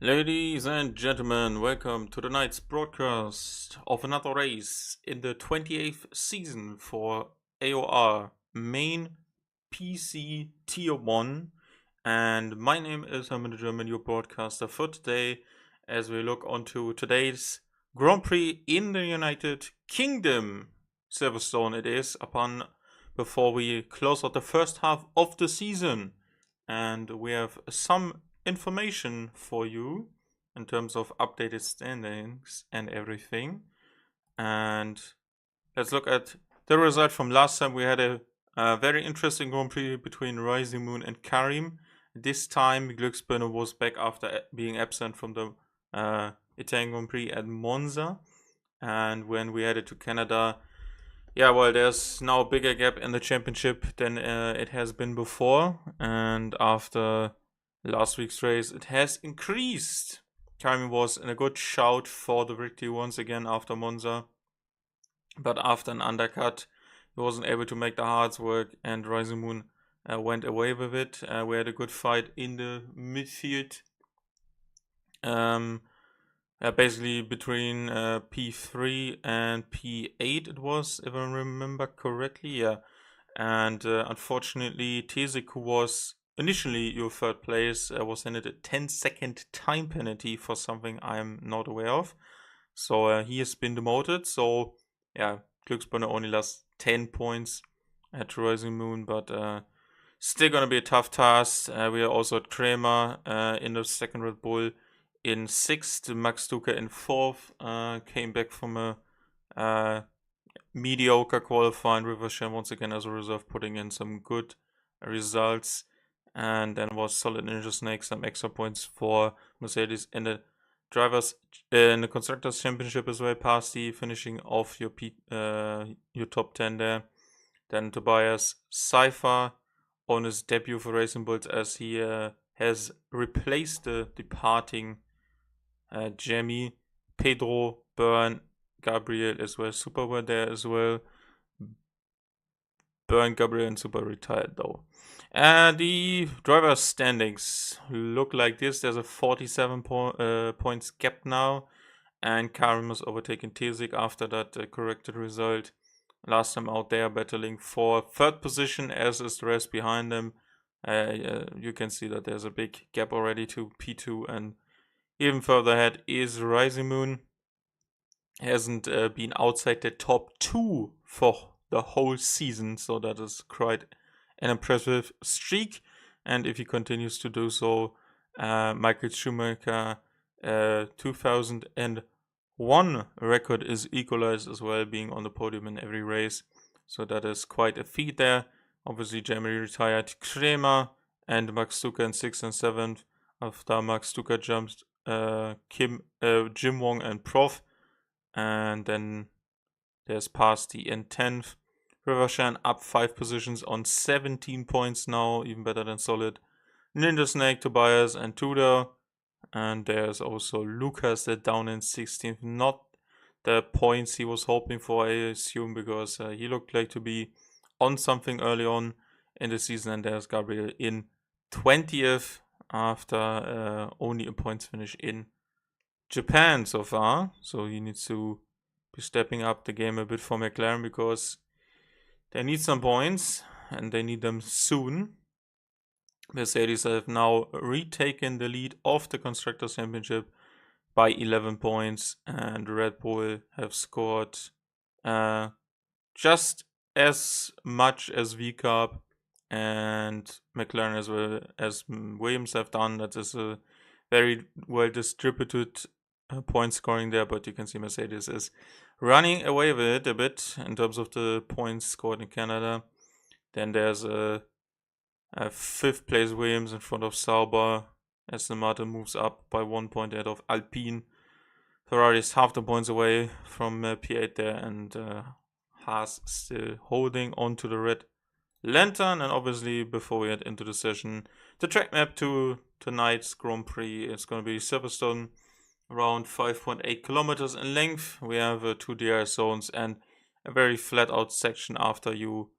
Ladies and gentlemen, welcome to tonight's broadcast of another race in the 28th season for AOR Main PC Tier 1. And my name is Hermann the German, your broadcaster for today, as we look onto today's Grand Prix in the United Kingdom. Silverstone it is, before we close out the first half of the season. And we have some information for you in terms of updated standings and everything. And let's look at the result from last time. We had a very interesting Grand Prix between Rising Moon and Karim. This time Glücksbirne was back after being absent from the Italian Grand Prix at Monza. And when we headed to Canada, there's now a bigger gap in the championship than it has been before. And after last week's race, it has increased. Karim was in a good shout for the victory once again after Monza. But after an undercut, he wasn't able to make the hards work, and Rising Moon went away with it. We had a good fight in the midfield. Basically between P3 and P8 it was, if I remember correctly, And unfortunately, Tesik, who was initially your third place, was handed a 10-second time penalty for something I'm not aware of. So he has been demoted. So Glücksbirne only lost 10 points at Rising Moon, but still gonna be a tough task. We are also at Kramer in the second Red Bull. In 6th, Max Duca in 4th, came back from a mediocre qualifying with Hashem once again as a reserve, putting in some good results. And then was Solid Ninja Snake, some extra points for Mercedes in the Constructors Championship as well, past the finishing off your top 10 there. Then Tobias Cypher on his debut for Racing Bulls, as he has replaced the departing Jamie. Pedro, Byrne, Gabriel as well. Super were there as well. Byrne, Gabriel, and Super retired though. The driver standings look like this. There's a 47 points gap now, and Karim was overtaking Tesik after that corrected result. Last time out there battling for third position, as is the rest behind them. You can see that there's a big gap already to P2, and even further ahead is Rising Moon. Hasn't been outside the top 2 for the whole season, so that is quite an impressive streak. And if he continues to do so, Michael Schumacher 2001 record is equalized as well, being on the podium in every race. So that is quite a feat there. Obviously, Jamie retired Kramer and Max Duca in 6th and 7th. After Max Duca jumped Jim Wong and Prof. And then there's Pasti in 10th. Rivershan up 5 positions on 17 points now, even better than Solid. Ninja Snake, Tobias, and Tudor. And there's also Lucas that down in 16th. Not the points he was hoping for, I assume, because he looked like to be on something early on in the season. And there's Gabriel in 20th after only a points finish in Japan so far. So he needs to be stepping up the game a bit for McLaren, because they need some points and they need them soon. Mercedes have now retaken the lead of the Constructors Championship by 11 points, and Red Bull have scored just as much as VCARB and McLaren as well as Williams have done. That is a very well distributed point scoring there, but you can see Mercedes is running away with it a bit in terms of the points scored in Canada. Then there's a 5th place Williams in front of Sauber. Aston Martin moves up by 1 point ahead of Alpine. Ferrari is half the points away from P8 there, and Haas still holding on to the red lantern. And obviously, before we head into the session, the track map to tonight's Grand Prix is going to be Silverstone, around 5.8 kilometers in length. We have 2 DRS zones and a very flat out section after you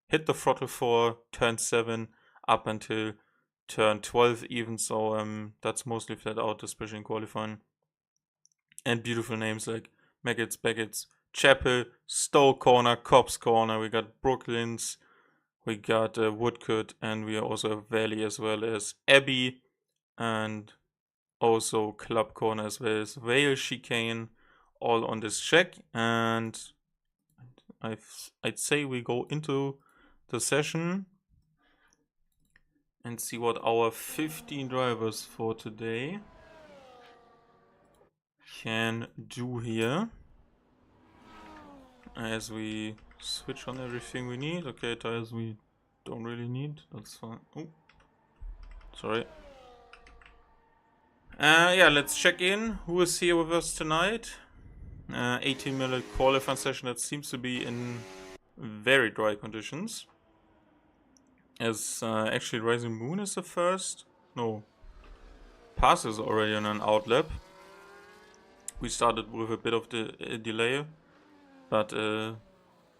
hit the throttle for turn 7 up until turn 12 even, so that's mostly flat out, especially in qualifying. And beautiful names like Maggots, Baggots, Chapel, Stowe Corner, Cobbs Corner. We got Brooklands, we got Woodcote, and we also have Valley as well as Abbey, and also Club Corner as well as Vale Chicane, all on this check. And I'd say we go into the session and see what our 15 drivers for today can do here. As we switch on everything we need. Okay, tires we don't really need. That's fine. Oh, sorry. Yeah, let's check in. Who is here with us tonight? 18-minute qualifying session that seems to be in very dry conditions. As actually Rising Moon is the first. No. Pass is already on an outlap. We started with a bit of the delay. But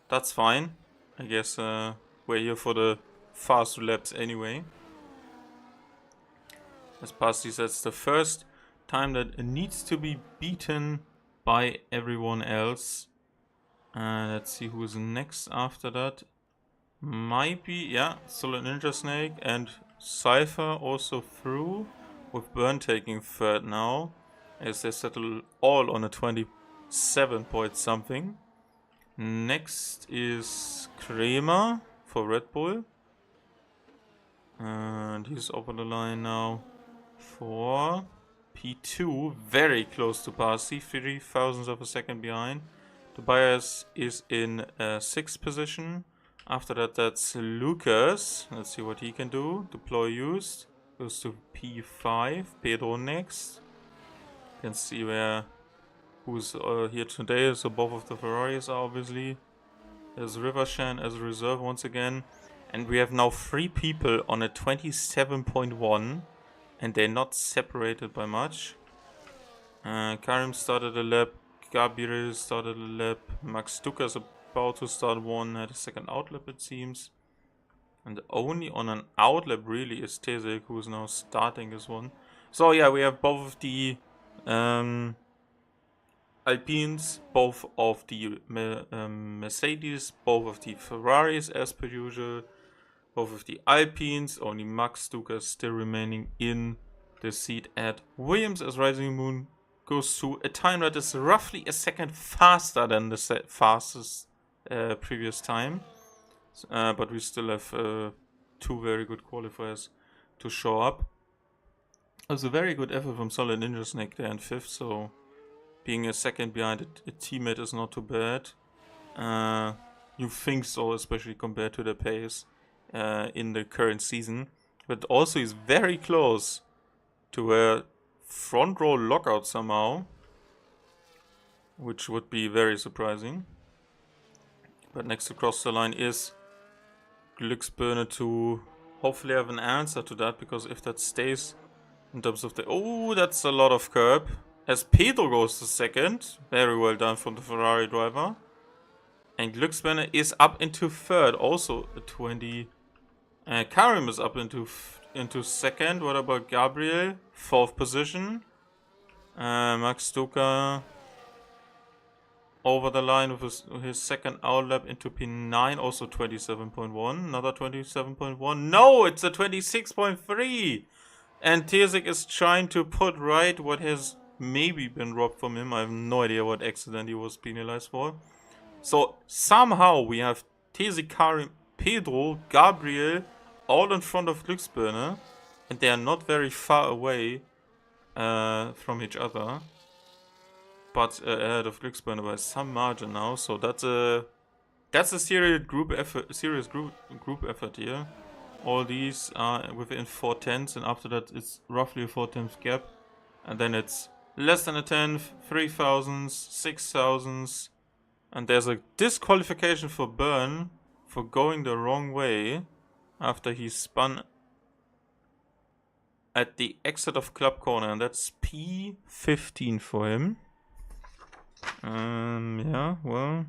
that's fine. I guess we're here for the fast laps anyway. As Pasti says, the first time that it needs to be beaten by everyone else. Let's see who's next after that. Might be, yeah, Solid Ninja Snake and Cypher also through, with Burn taking third now, as they settle all on a 27 point something. Next is Kramer for Red Bull. And he's over the line now for P2. Very close to Pasi, 3 thousandths of a second behind. Tobias is in 6th position. After that, that's Lucas. Let's see what he can do. Deploy used. Goes to P5. Pedro next. Can see who's here today. So both of the Ferraris are obviously. There's Rivershan as a reserve once again. And we have now 3 people on a 27.1. And they're not separated by much. Karim started a lap. Gabriel started a lap. Max Duca is about to start one. Had a second outlap it seems. And only on an outlap really is Tezek, who is now starting this one. So yeah, we have both of the Alpines, both of the Mercedes, both of the Ferraris as per usual, both of the Alpines, only Max Duca still remaining in the seat at Williams, as Rising Moon goes to a time that is roughly a second faster than the fastest previous time. But we still have 2 very good qualifiers to show up. It was a very good effort from Solid Ninja Snake there in 5th, so being a second behind a teammate is not too bad. You think so, especially compared to the pace in the current season. But also he's very close to a front row lockout somehow, which would be very surprising. But next to cross the line is Glücksbirne to hopefully have an answer to that, because if that stays in terms of the... Oh, that's a lot of curb. As Pedro goes to second. Very well done from the Ferrari driver. And Glücksbirne is up into 3rd. Also a 20. Karim is up into second. What about Gabriel? 4th position. Max Duca over the line with his second outlap into P9. Also 27.1. Another 27.1. No, it's a 26.3. And Tezek is trying to put right what has maybe been robbed from him. I have no idea what accident he was penalized for. So somehow we have Tezek, Karim, Pedro, Gabriel all in front of Glücksbirne, and they are not very far away from each other, but ahead of Glücksbirne by some margin now. So that's a serious group effort here. All these are within 4 tenths, and after that it's roughly a 4 tenths gap, and then it's less than a tenth, 3 thousandths, 6 thousandths, and there's a disqualification for Byrne for going the wrong way after he spun at the exit of Club Corner, and that's P15 for him. Yeah, well,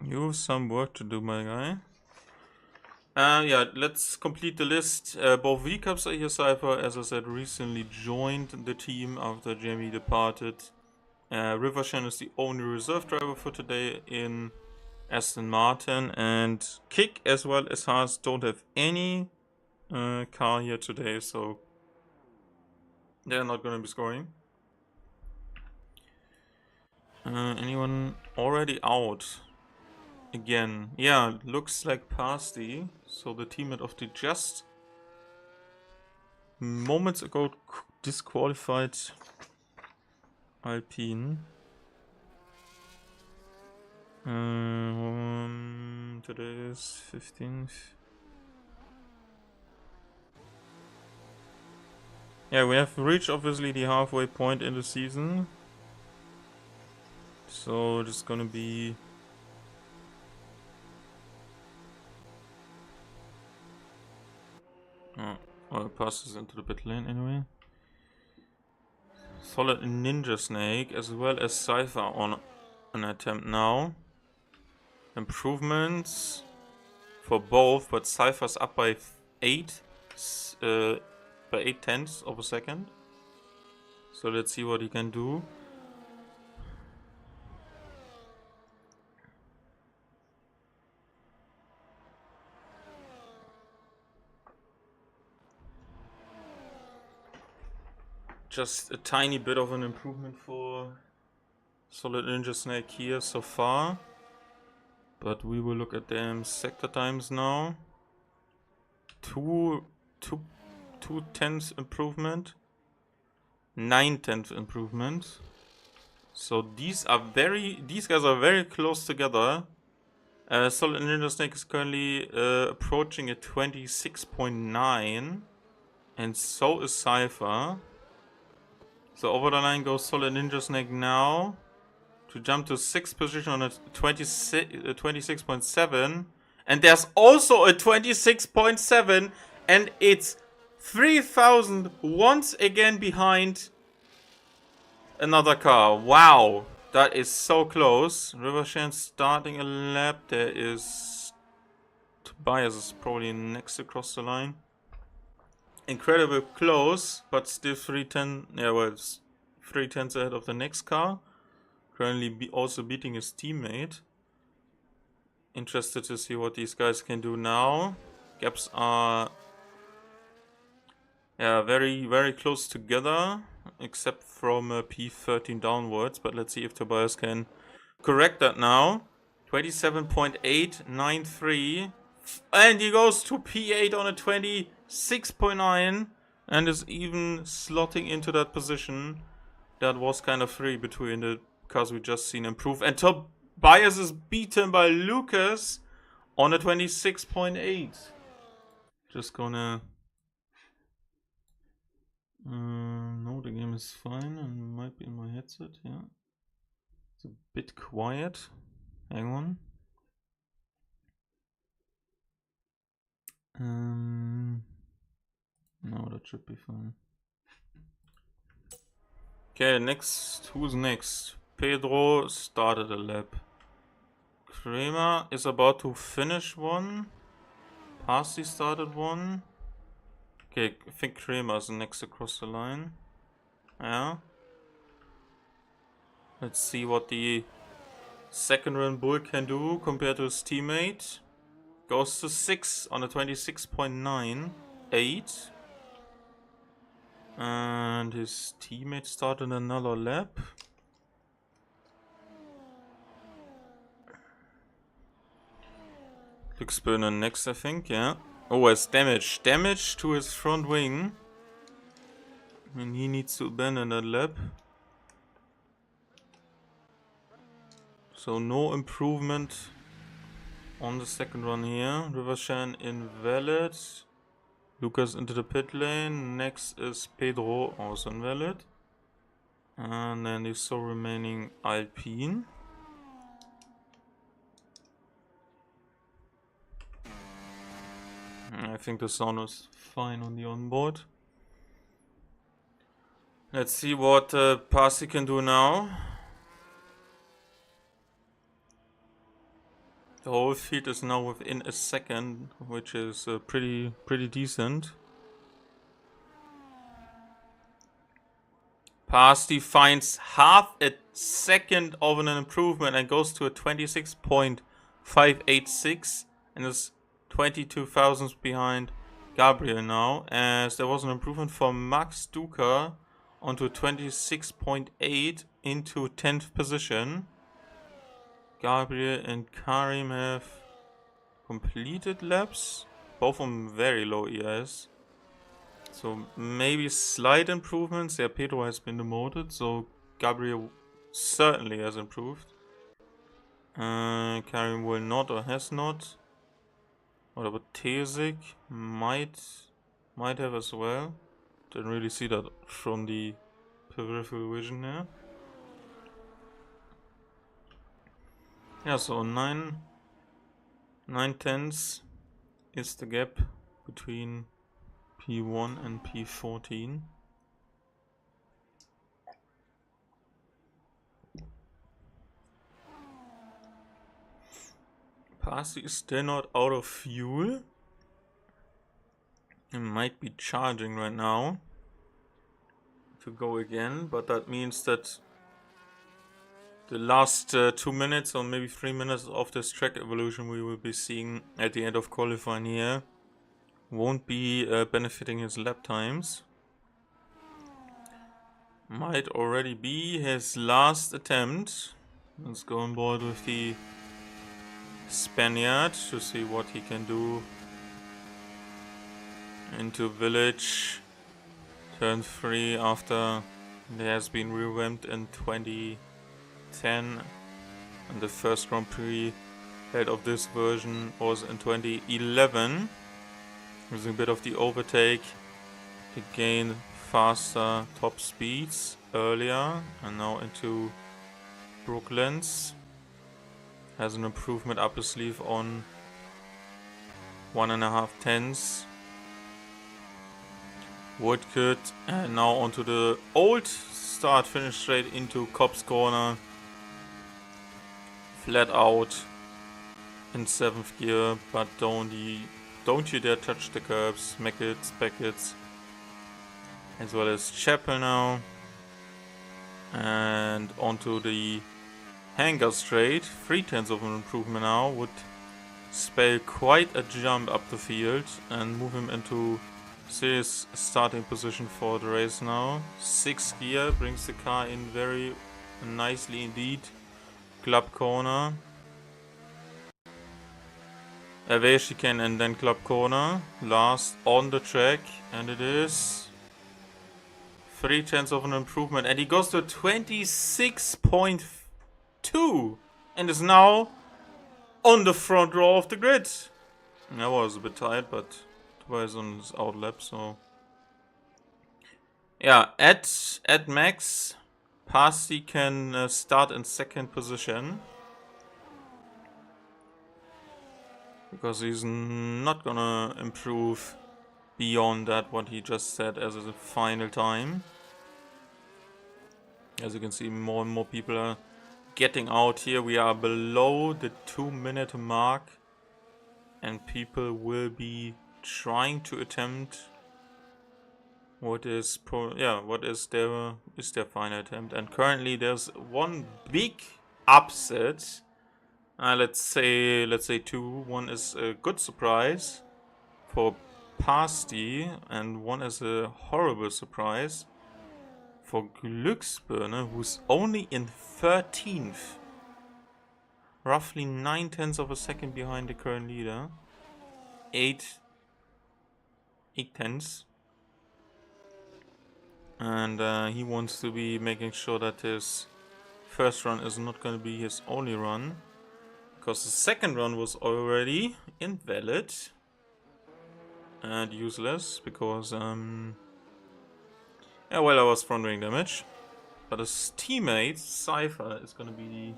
you have some work to do, my guy. Yeah, let's complete the list. Both V-Cups are here. Cypher, as I said, recently joined the team after Jamie departed. Rivershan is the only reserve driver for today in Aston Martin. And Kick as well as Haas don't have any car here today, so they're not going to be scoring. Anyone already out? Again, yeah, looks like Pasty. So the teammate of the just moments ago disqualified Alpine. Today is 15th. Yeah, we have reached obviously the halfway point in the season. So it's gonna be well, it passes into the pit lane anyway. Solid Ninja Snake as well as Cypher on an attempt now. Improvements for both, but Cypher's up by 8 tenths of a second. So let's see what he can do. Just a tiny bit of an improvement for Solid Ninja Snake here so far. But we will look at them sector times now. 2 tenths improvement. 9 tenths improvement. So these guys are very close together. Solid Ninja Snake is currently approaching a 26.9. And so is Cypher. So over the line goes Solid Ninja Snake now to jump to 6th position on a 26.7. And there's also a 26.7, and it's 3,000 once again behind another car. Wow, that is so close. Rivershan starting a lap. There is Tobias is probably next across the line. Incredible close, but still 310. Yeah, well, it's 3 tenths ahead of the next car. Currently also beating his teammate. Interested to see what these guys can do now. Gaps are very, very close together, except from P13 downwards. But let's see if Tobias can correct that now. 27.893. And he goes to P8 on a 26.9 and is even slotting into that position. That was kind of free between the cars we just seen improve. And Tobias is beaten by Lucas on a 26.8. Just gonna... no, the game is fine and might be in my headset, yeah. It's a bit quiet. Hang on. No, that should be fine. Okay, next. Who's next? Pedro started a lap. Kramer is about to finish one. Pasi started one. Okay, I think Kramer is next across the line. Yeah. Let's see what the second Red Bull can do compared to his teammate. Goes to 6 on a 26.98. And his teammate started another lap. Luke Spooner next, I think, yeah. Oh, has damage. Damage to his front wing. And he needs to abandon that lap. So no improvement on the second run here. Rivershan invalid. Lucas into the pit lane. Next is Pedro, also invalid. And then the sole remaining Alpine. I think the sound is fine on the onboard. Let's see what Pasi can do now. The whole field is now within a second, which is pretty decent. Pasti finds half a second of an improvement and goes to a 26.586 and is 22 thousandths behind Gabriel now, as there was an improvement from Max Duca onto 26.8 into 10th position. Gabriel and Karim have completed laps, both on very low ES. So maybe slight improvements. Yeah, Pedro has been demoted, so Gabriel certainly has improved. Karim will not or has not. What about Tezik? Might have as well. Didn't really see that from the peripheral vision here. Yeah, so 9/10 is the gap between P1 and P14. Pasi is still not out of fuel. It might be charging right now to go again, but that means that the last 2 minutes or maybe 3 minutes of this track evolution we will be seeing at the end of qualifying here won't be benefiting his lap times. Might already be his last attempt. Let's go on board with the Spaniard to see what he can do. Into village, turn 3 after it has been revamped in 2010, and the first Grand Prix held of this version was in 2011, using a bit of the overtake to gain faster top speeds earlier, and now into Brooklands. Has an improvement up his sleeve on 1.5 tenths. Woodcut, and now onto the old start finish straight into Cobb's corner. Flat out in 7th gear, but don't you dare touch the curbs. Mackets, Beckets, as well as Chapel now. And onto the Hangar straight. 3/10 of an improvement now would spell quite a jump up the field and move him into serious starting position for the race now. 6th gear brings the car in very nicely indeed. Club corner. Away chicane and then club corner. Last on the track, and it is 3/10 of an improvement, and he goes to 26.2 and is now on the front row of the grid. That was a bit tight, but Tobias on his outlap, so yeah, at max, Pasi can start in 2nd position, because he's not gonna improve beyond that what he just said as a final time. As you can see, more and more people are getting out here. We are below the 2-minute mark, and people will be trying to attempt what is their final attempt. And currently there's one big upset. Let's say 2. One is a good surprise for Pasti, and one is a horrible surprise for Glücksbirne, who's only in 13th. Roughly 9/10 of a second behind the current leader. 8/10. And he wants to be making sure that his first run is not going to be his only run, because the second run was already invalid and useless, because I was front wing damage. But his teammate Cypher is going to be the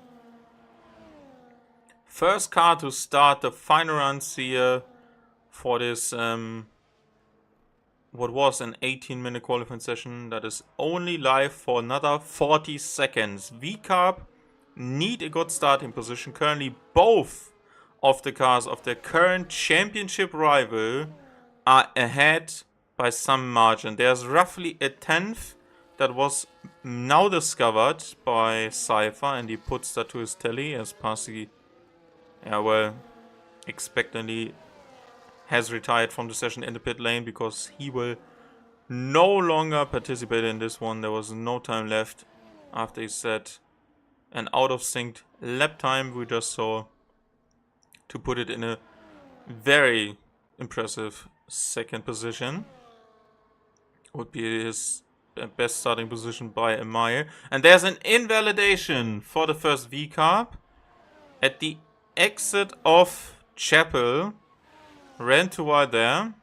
first car to start the final runs here for this what was an 18-minute qualifying session that is only live for another 40 seconds. VCARB need a good starting position. Currently both of the cars of their current championship rival are ahead by some margin. There's roughly a tenth that was now discovered by Cypher, and he puts that to his tally as Parsi, expectantly has retired from the session in the pit lane because he will no longer participate in this one. There was no time left after he set an out of sync lap time we just saw to put it in a very impressive second position. Would be his best starting position by a mile. And there's an invalidation for the first V-Carb at the exit of Chapel. Ran too wide there.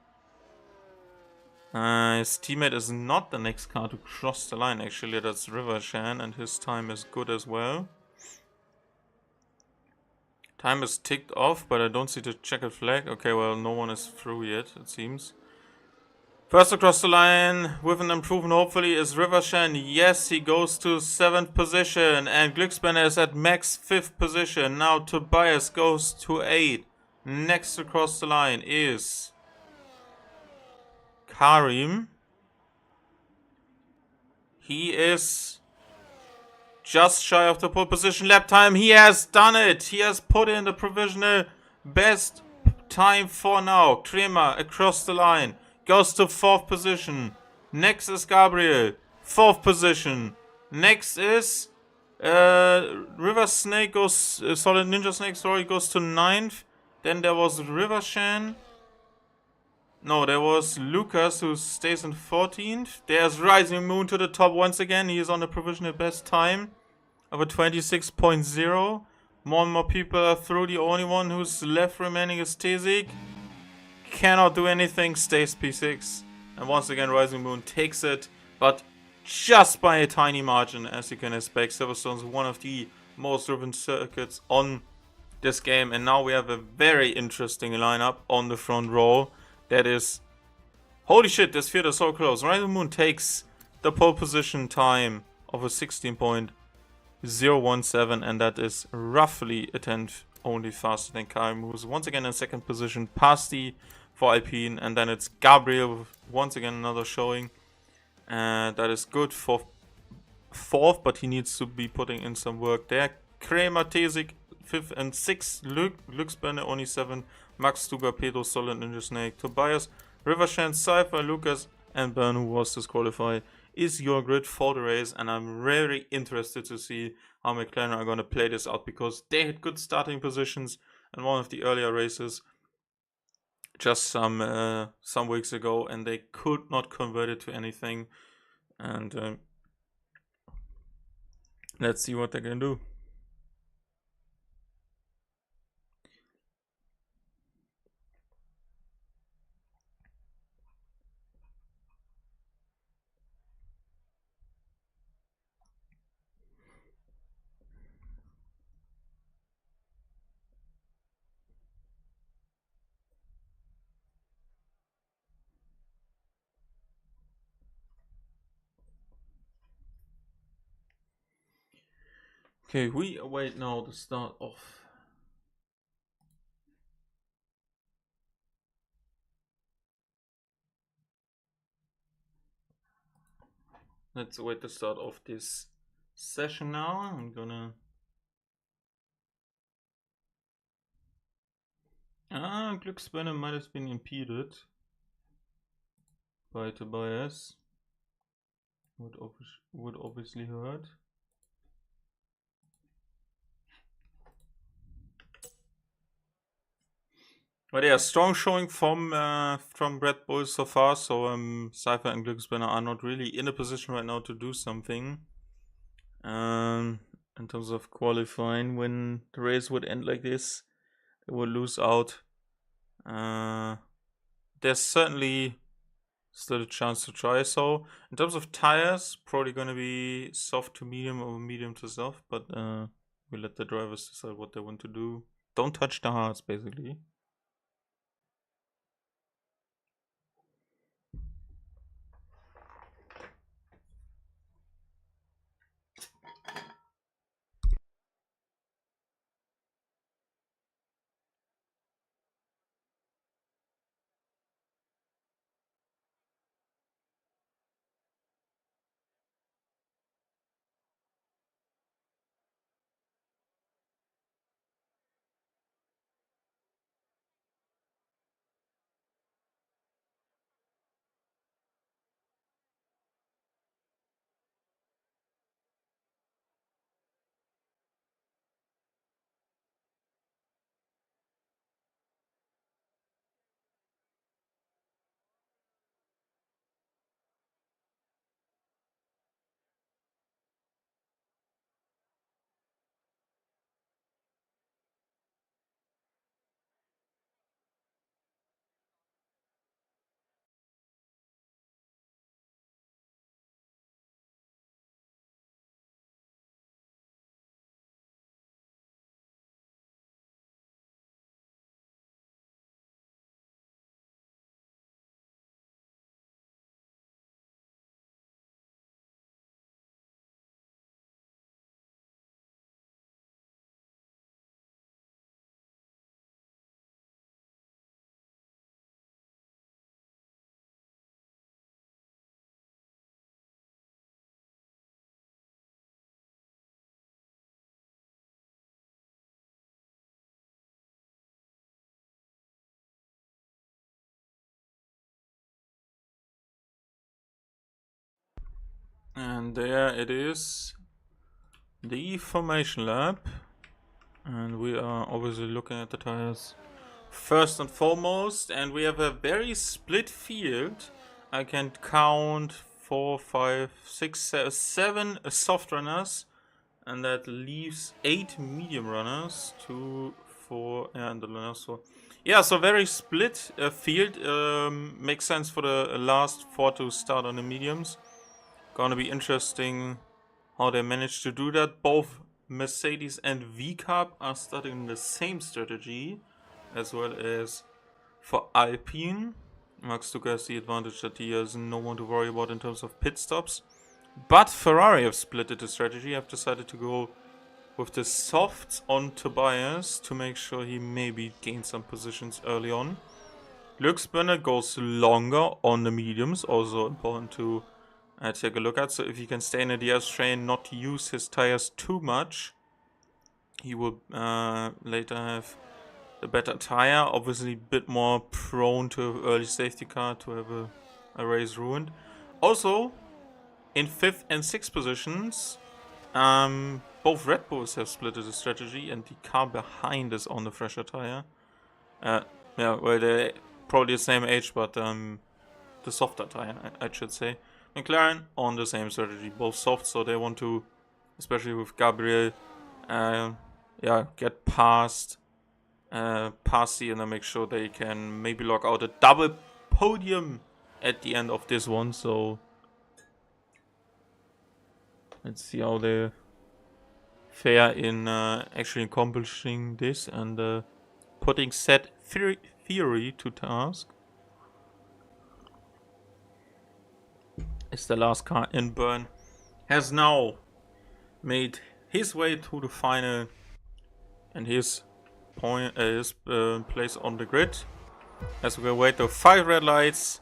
His teammate is not the next car to cross the line, actually. That's Rivershan, and his time is good as well. Time is ticked off, but I don't see the checkered flag. Okay, well, no one is through yet, it seems. First across the line with an improvement, hopefully, is Rivershan. Yes, he goes to 7th position, and Glücksbanner is at max 5th position. Now Tobias goes to 8. Next across the line is Karim. He is just shy of the pole position lap time. He has done it. He has put in the provisional best time for now. Kremer across the line goes to 4th position. Next is Gabriel, 4th position. Next is River Snake goes, Solid Ninja Snake, sorry, goes to 9th. Then there was Rivershan. No, there was Lucas who stays in 14th. There's Rising Moon to the top once again. He is on the provisional best time of a 26.0. More and more people are through. The only one who's left remaining is Tezik. Cannot do anything, stays P6. And once again, Rising Moon takes it, but just by a tiny margin, as you can expect. Silverstone is one of the most driven circuits on this game. And now we have a very interesting lineup on the front row. That is, holy shit, this field is so close. Rising Moon takes the pole position time of a 16.017, and that is roughly a tenth only faster than Karim, who's once again in 2nd position, past the for Alpine, and then it's Gabriel, once again another showing. That is good for 4th, but he needs to be putting in some work there. Kremer, Tesik, 5th and 6th, Glücksbanner only 7, Max, Stuga, Pedro, Solid Ninja Snake, Tobias, Rivershan, Cypher, Lucas, and Bern, who was disqualified, is your grid for the race. And I'm very interested to see how McLaren are going to play this out, because they had good starting positions in one of the earlier races just some weeks ago, and they could not convert it to anything. And let's see what they can do. Okay, we await now the start of let's await the start of this session now. I'm gonna Glücksbanner might have been impeded by Tobias. Would obviously hurt. But yeah, strong showing from Red Bull so far. So Cypher and Glücksbanner are not really in a position right now to do something. In terms of qualifying, when the race would end like this, they would lose out. There's certainly still a chance to try. So in terms of tires, probably gonna be soft to medium or medium to soft. But we let the drivers decide what they want to do. Don't touch the hards, basically. And there it is, the formation lab. And we are obviously looking at the tires first and foremost. And we have a very split field. I can count 4, 5, 6, 7 soft runners. And that leaves 8 medium runners, 2, 4, and the last 4. Yeah, so very split field. Makes sense for the last 4 to start on the mediums. Gonna be interesting how they managed to do that. Both Mercedes and VCAP are starting the same strategy, as well as for Alpine. Max Stuka has the advantage that he has no one to worry about in terms of pit stops. But Ferrari have split the strategy. Have decided to go with the softs on Tobias to make sure he maybe gains some positions early on. Luke Spinner goes longer on the mediums, also important to take a look at. So if he can stay in the DS train, not use his tires too much, he will later have the better tire. Obviously a bit more prone to early safety car to have a race ruined. Also, in 5th and 6th positions, both Red Bulls have split the strategy, and the car behind is on the fresher tire. Yeah, well, they're probably the same age, but the softer tire, I should say. McLaren on the same strategy, both soft, so they want to, especially with Gabriel, get past Passy and then make sure they can maybe lock out a double podium at the end of this one. So let's see how they fare in actually accomplishing this and putting set theory to task. Is the last car in burn has now made his way to the final and his place on the grid. As we wait to 5 red lights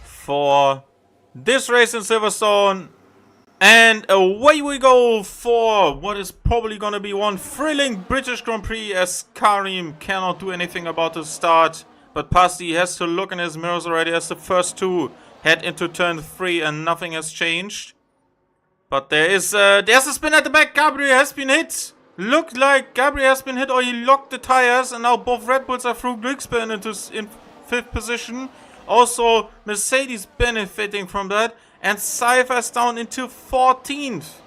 for this race in Silverstone. And away we go for what is probably going to be one thrilling British Grand Prix, as Karim cannot do anything about the start. But Pasti has to look in his mirrors already as the first two head into turn 3 and nothing has changed. But there's a spin at the back. Gabriel has been hit. Looked like Gabriel has been hit, or he locked the tires, and now both Red Bulls are through Glickspin in 5th position. Also, Mercedes benefiting from that, and Cypher's down into 14th.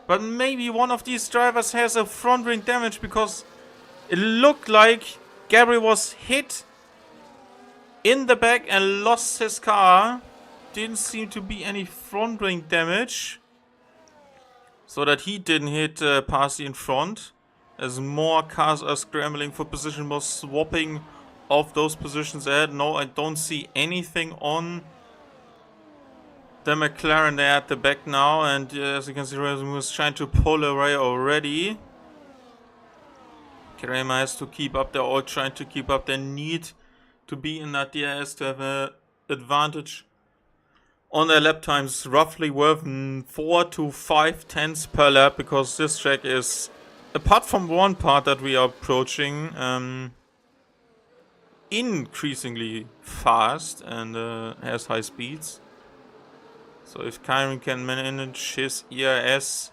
But maybe one of these drivers has a front ring damage, because it looked like Gabriel was hit in the back and lost his car. Didn't seem to be any front ring damage, so that he didn't hit Passy in front. As more cars are scrambling for position, more swapping of those positions ahead. No, I don't see anything on the McLaren there at the back now. And as you can see, Rasmus is trying to pull away already. Kramer has to keep up. They're all trying to keep up. They need to be in that DRS to have an advantage on their lap times, roughly worth 4 to 5 tenths per lap, because this track is, apart from one part that we are approaching, increasingly fast and has high speeds. So if Kyron can manage his ERS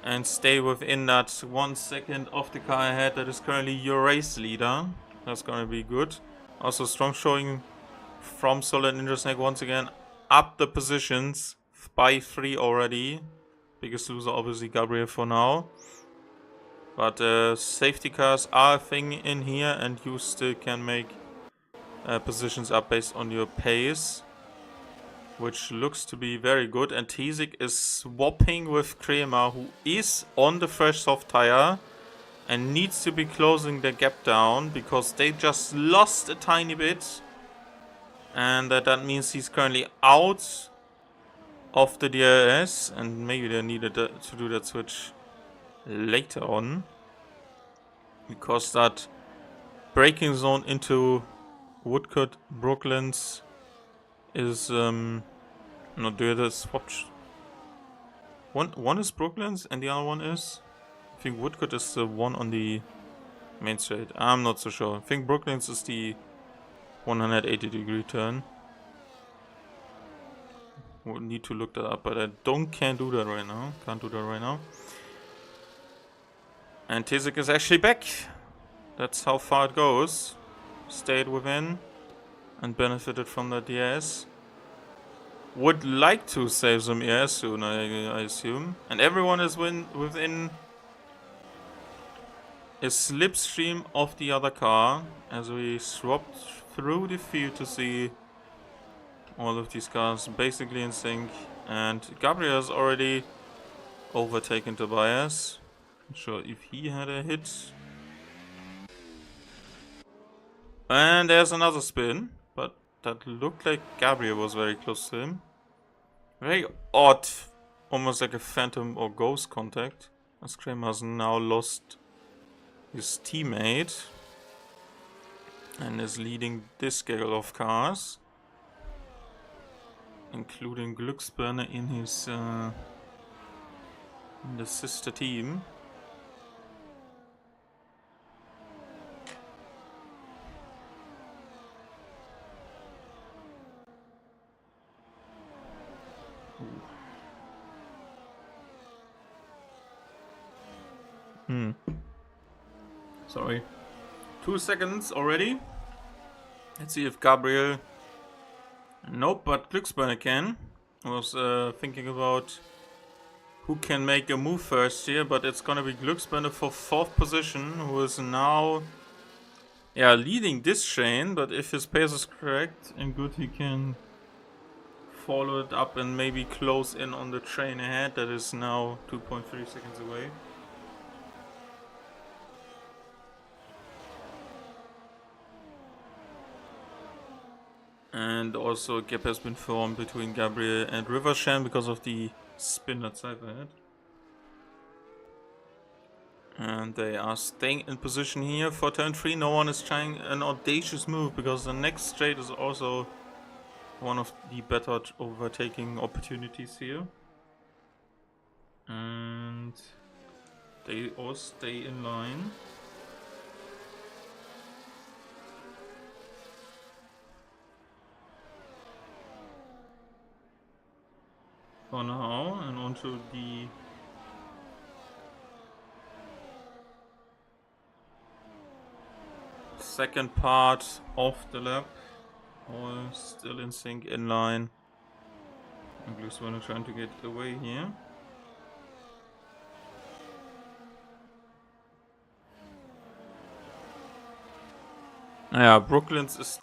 and stay within that 1 second of the car ahead that is currently your race leader, that's going to be good. Also strong showing from Solid Ninja Snake once again. Up the positions by 3 already. Biggest loser obviously Gabriel for now. But safety cars are a thing in here, and you still can make positions up based on your pace, which looks to be very good. And Tizik is swapping with Kramer, who is on the fresh soft tire and needs to be closing the gap down, because they just lost a tiny bit. And that means he's currently out of the DRS, and maybe they needed to do that switch later on, because that braking zone into Woodcote Brooklands is no, do the swap. One is Brooklands and the other one is, I think Woodcote is the one on the main straight. I'm not so sure. I think Brooklands is the 180-degree turn. We'll need to look that up, but I can't do that right now. Can't do that right now. And Tizik is actually back. That's how far it goes. Stayed within and benefited from the DRS. Would like to save some ES soon, I assume. And everyone is within a slipstream of the other car as we swapped through the field to see all of these cars basically in sync. And Gabriel has already overtaken Tobias. Not sure if he had a hit. And there's another spin, but that looked like Gabriel was very close to him. Very odd, almost like a phantom or ghost contact, as Kramer has now lost his teammate and is leading this gaggle of cars, including Glücksbirne in his in the sister team. Sorry. 2 seconds already. Let's see if Gabriel... Nope, but Glücksbirne can. I was thinking about who can make a move first here, but it's gonna be Glücksbirne for 4th position, who is now... Yeah, leading this chain, but if his pace is correct and good, he can follow it up and maybe close in on the train ahead that is now 2.3 seconds away. And also a gap has been formed between Gabriel and Rivershan because of the spin that Cypher had. And they are staying in position here for turn 3. No one is trying an audacious move because the next straight is also one of the better overtaking opportunities here. And they all stay in line. For now, and onto the second part of the lap. All still in sync, in line. And Glücksbirne trying to get away here. Yeah, Brooklyn's is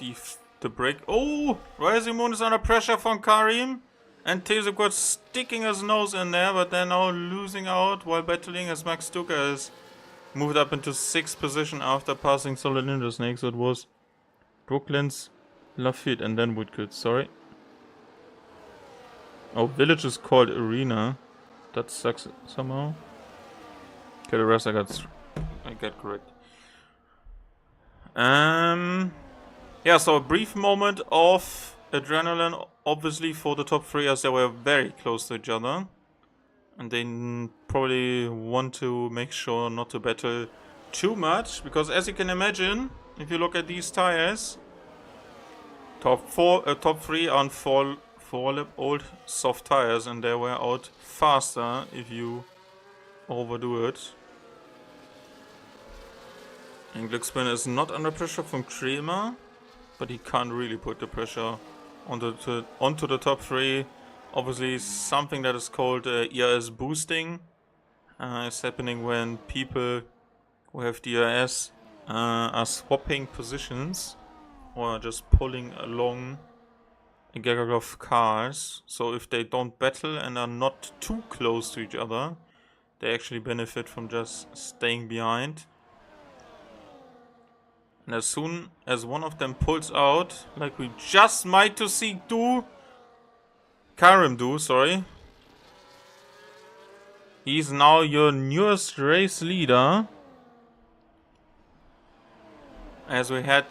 the break. Oh! Rising Moon is under pressure from Karim. And Tezuk got sticking his nose in there, but they're now losing out while battling as Max Stuka is moved up into 6th position after passing Solid Ninja Snake. So it was Brooklyn's, Lafitte, and then Woodcut. Sorry. Oh, Village is called Arena. That sucks somehow. Okay, the rest I got correct. Yeah, so a brief moment of adrenaline, obviously, for the top 3 as they were very close to each other. And they probably want to make sure not to battle too much, because as you can imagine, if you look at these tires, top 3 are on 4 old soft tires, and they wear out faster if you overdo it. And Glücksbirne is not under pressure from Kramer, but he can't really put the pressure onto the top 3. Obviously, something that is called ERS boosting is happening when people who have DRS are swapping positions or just pulling along a gaggle of cars. So if they don't battle and are not too close to each other, they actually benefit from just staying behind. And as soon as one of them pulls out, like we just might to see Karim do, sorry. He's now your newest race leader. As we head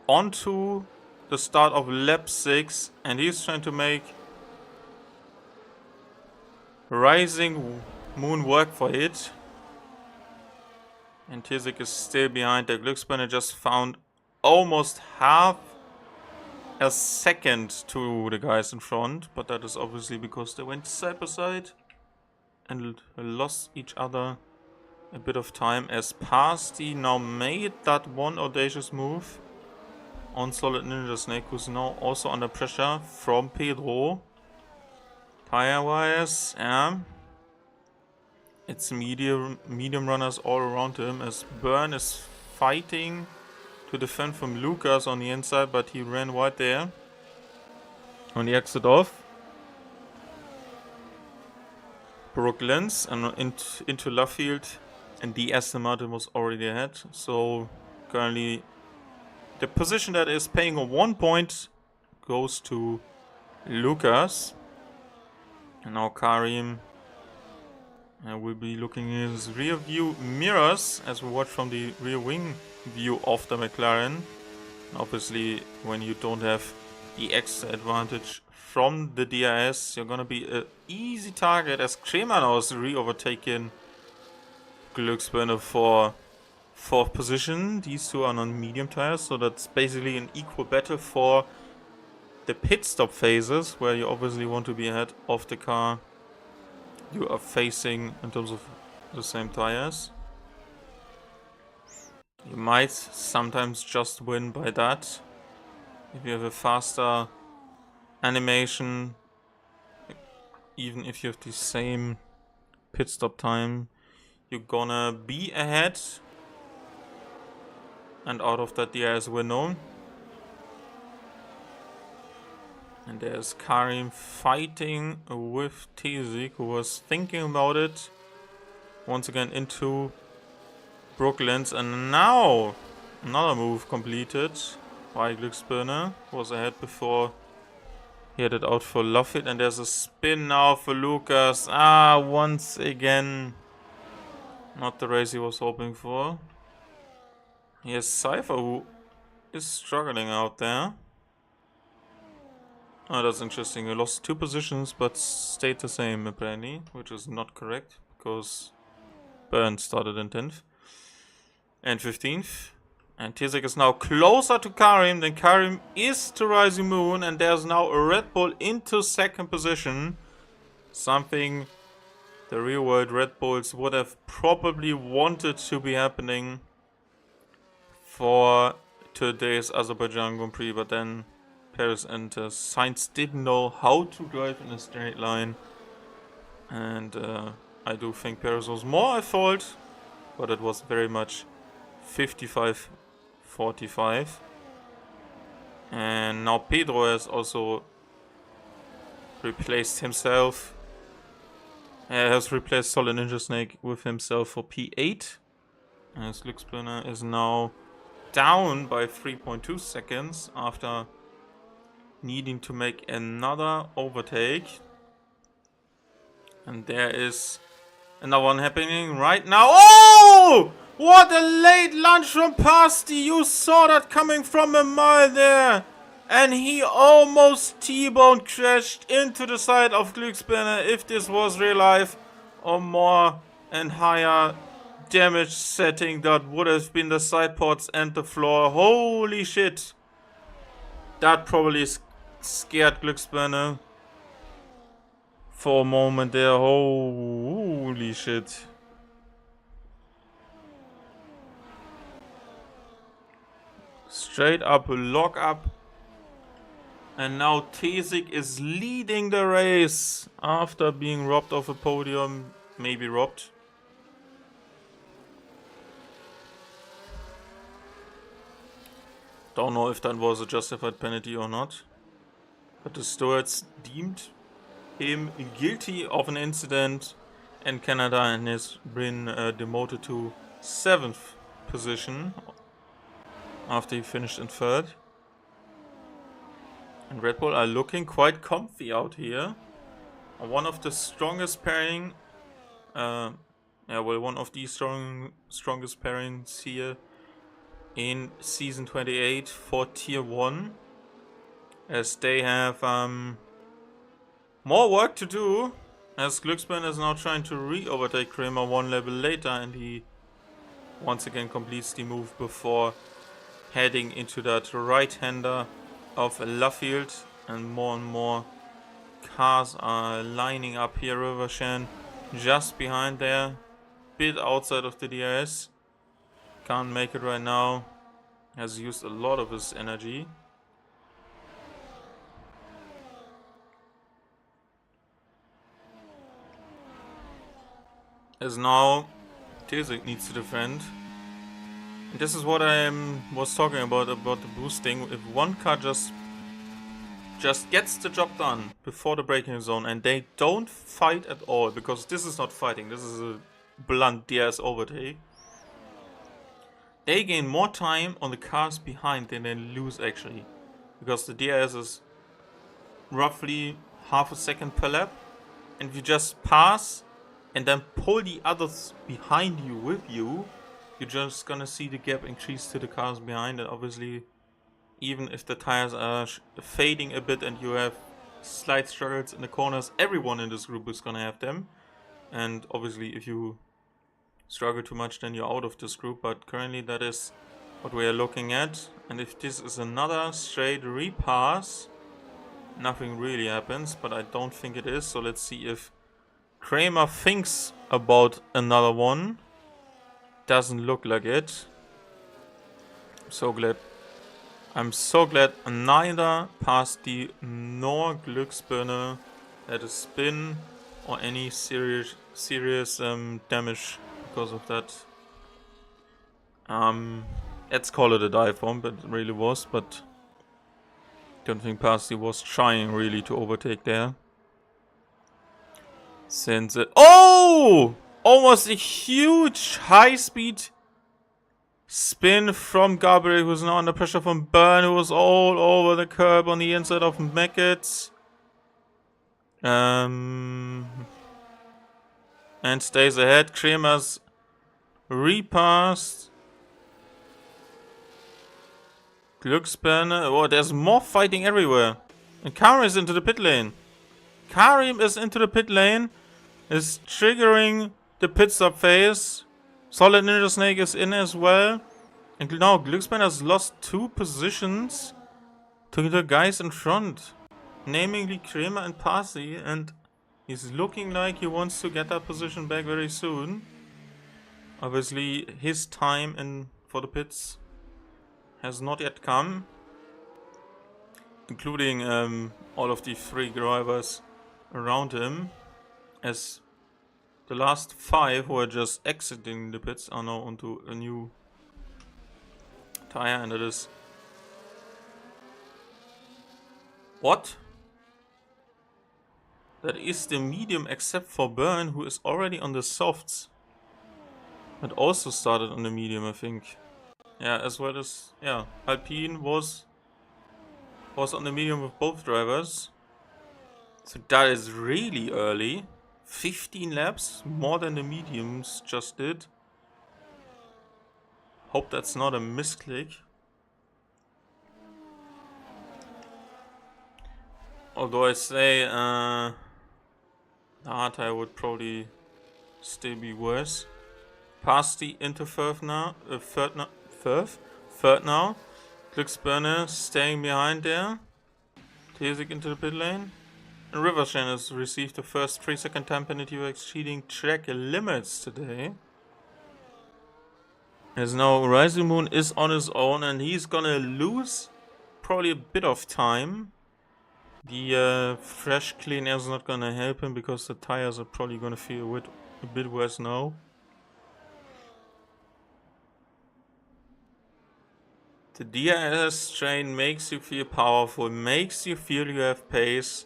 onto the start of lap 6, and he's trying to make Rising Moon work for it. And Tizik is still behind. The Glücksbirne just found almost half a second to the guys in front, but that is obviously because they went side by side and lost each other a bit of time, as Pasti now made that one audacious move on Solid Ninja Snake, who's now also under pressure from Pedro. Tire-wise, yeah. It's medium runners all around him, as Burn is fighting to defend from Lucas on the inside, but he ran wide there on the exit off. Brooklands and into Luffield, and the Aston Martin was already ahead. So currently the position that is paying a 1 point goes to Lucas. And now Karim will be looking in his rear view mirrors as we watch from the rear wing view of the McLaren. Obviously, when you don't have the extra advantage from the DRS, you're gonna be an easy target, as Kremer now is re-overtaking Glücksbirne for 4th position. These two are on medium tires, so that's basically an equal battle for the pit stop phases, where you obviously want to be ahead of the car you are facing in terms of the same tires. You might sometimes just win by that. If you have a faster animation, even if you have the same pit stop time, you're gonna be ahead and out of that DRS window. And there's Karim fighting with Tezik, who was thinking about it. Once again into Brooklands, and now another move completed by Glücksbirne, who was ahead before he headed out for Luffield. And there's a spin now for Lucas. Once again, not the race he was hoping for. Here's Cypher, who is struggling out there. Oh, that's interesting. He lost 2 positions, but stayed the same apparently, which is not correct, because Burn started in 10th and 15th. And Tezik is now closer to Karim than Karim is to Rising Moon, and there's now a Red Bull into 2nd position. Something the real world Red Bulls would have probably wanted to be happening for today's Azerbaijan Grand Prix, but then Paris and Sainz didn't know how to drive in a straight line, and I do think Paris was more at fault, but it was very much 55-45. And now Pedro has also replaced himself, has replaced Solid Ninja Snake with himself for P8, as Glücksbirne is now down by 3.2 seconds after needing to make another overtake. And there is another one happening right now. Oh! What a late lunge from Pasti! You saw that coming from a mile there. And he almost T-bone crashed into the side of Glücksbirne. If this was real life or more and higher damage setting, that would have been the side ports and the floor. Holy shit. That probably scared Glücksbirne for a moment there. Holy shit. Straight up lock up. And now Tezik is leading the race after being robbed of a podium. Maybe robbed. Don't know if that was a justified penalty or not. But the stewards deemed him guilty of an incident in Canada and has been demoted to 7th position after he finished in 3rd. And Red Bull are looking quite comfy out here. One of the strongest pairing, one of the strongest pairings here in season 28 for tier 1, as they have more work to do, as Glücksbirne is now trying to re-overtake Kramer 1 level later, and he once again completes the move before heading into that right-hander of Luffield, and more cars are lining up here. Rivershan just behind there, bit outside of the DRS. Can't make it right now. Has used a lot of his energy. As now Tilsik needs to defend. And this is what I was talking about the boosting. If one car just gets the job done before the braking zone and they don't fight at all, because this is not fighting, this is a blunt DRS overtake, they gain more time on the cars behind than they lose actually, because the DRS is roughly half a second per lap, and if you just pass and then pull the others behind you with you, you're just gonna see the gap increase to the cars behind. And obviously, even if the tires are fading a bit and you have slight struggles in the corners, everyone in this group is gonna have them. And obviously, if you struggle too much, then you're out of this group. But currently, that is what we are looking at. And if this is another straight repass, nothing really happens, but I don't think it is. So let's see if Kramer thinks about another one. Doesn't look like it. I'm so glad neither Pasti nor Glücksbirne had a spin or any serious damage because of that. Let's call it a dive bomb, but it really was, but don't think Pasti was trying really to overtake there. Since it... Oh! Almost a huge high-speed spin from Gabriel, who's now under pressure from Byrne, who was all over the curb on the inside of Meckett. And stays ahead. Kremer's repassed. Glücksbirne. Oh, there's more fighting everywhere. And Karim is into the pit lane. Is triggering the pit stop phase. Solid Ninja Snake is in as well. And now Glücksbirne has lost 2 positions to the guys in front, namely Kramer and Pasi, and he's looking like he wants to get that position back very soon. Obviously, his time for the pits has not yet come, including all of the 3 drivers around him, as the last 5 who are just exiting the pits are now onto a new tire, and it is... What? That is the medium except for Byrne, who is already on the softs. But also started on the medium, I think. Yeah, as well as... Yeah, Alpine was on the medium with both drivers. So that is really early. 15 laps, more than the mediums just did. Hope that's not a misclick. Although I say the hard tire would probably still be worse. Pasti into third now. Third now. Glücksbirne staying behind there. Tilsik into the pit lane. And Rivershan has received the first 3-second time penalty for exceeding track limits today. As now Moon is on his own and he's gonna lose probably a bit of time. The fresh clean air is not gonna help him because the tires are probably gonna feel a bit worse now. The DRS strain makes you feel powerful, makes you feel you have pace.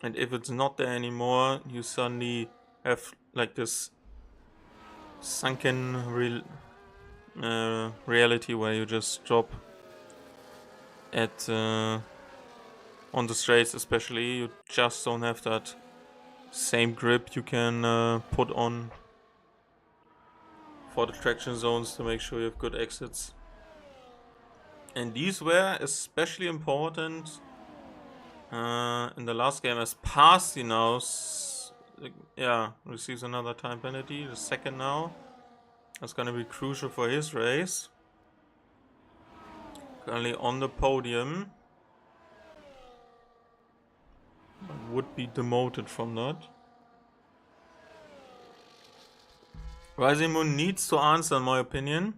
And if it's not there anymore, you suddenly have like this sunken reality where you just drop at on the straights, especially. You just don't have that same grip you can put on for the traction zones to make sure you have good exits. And these were especially important in the last game, as Pasi now receives another time penalty, the second now. That's gonna be crucial for his race. Currently on the podium. would be demoted from that. Rising Moon needs to answer, in my opinion,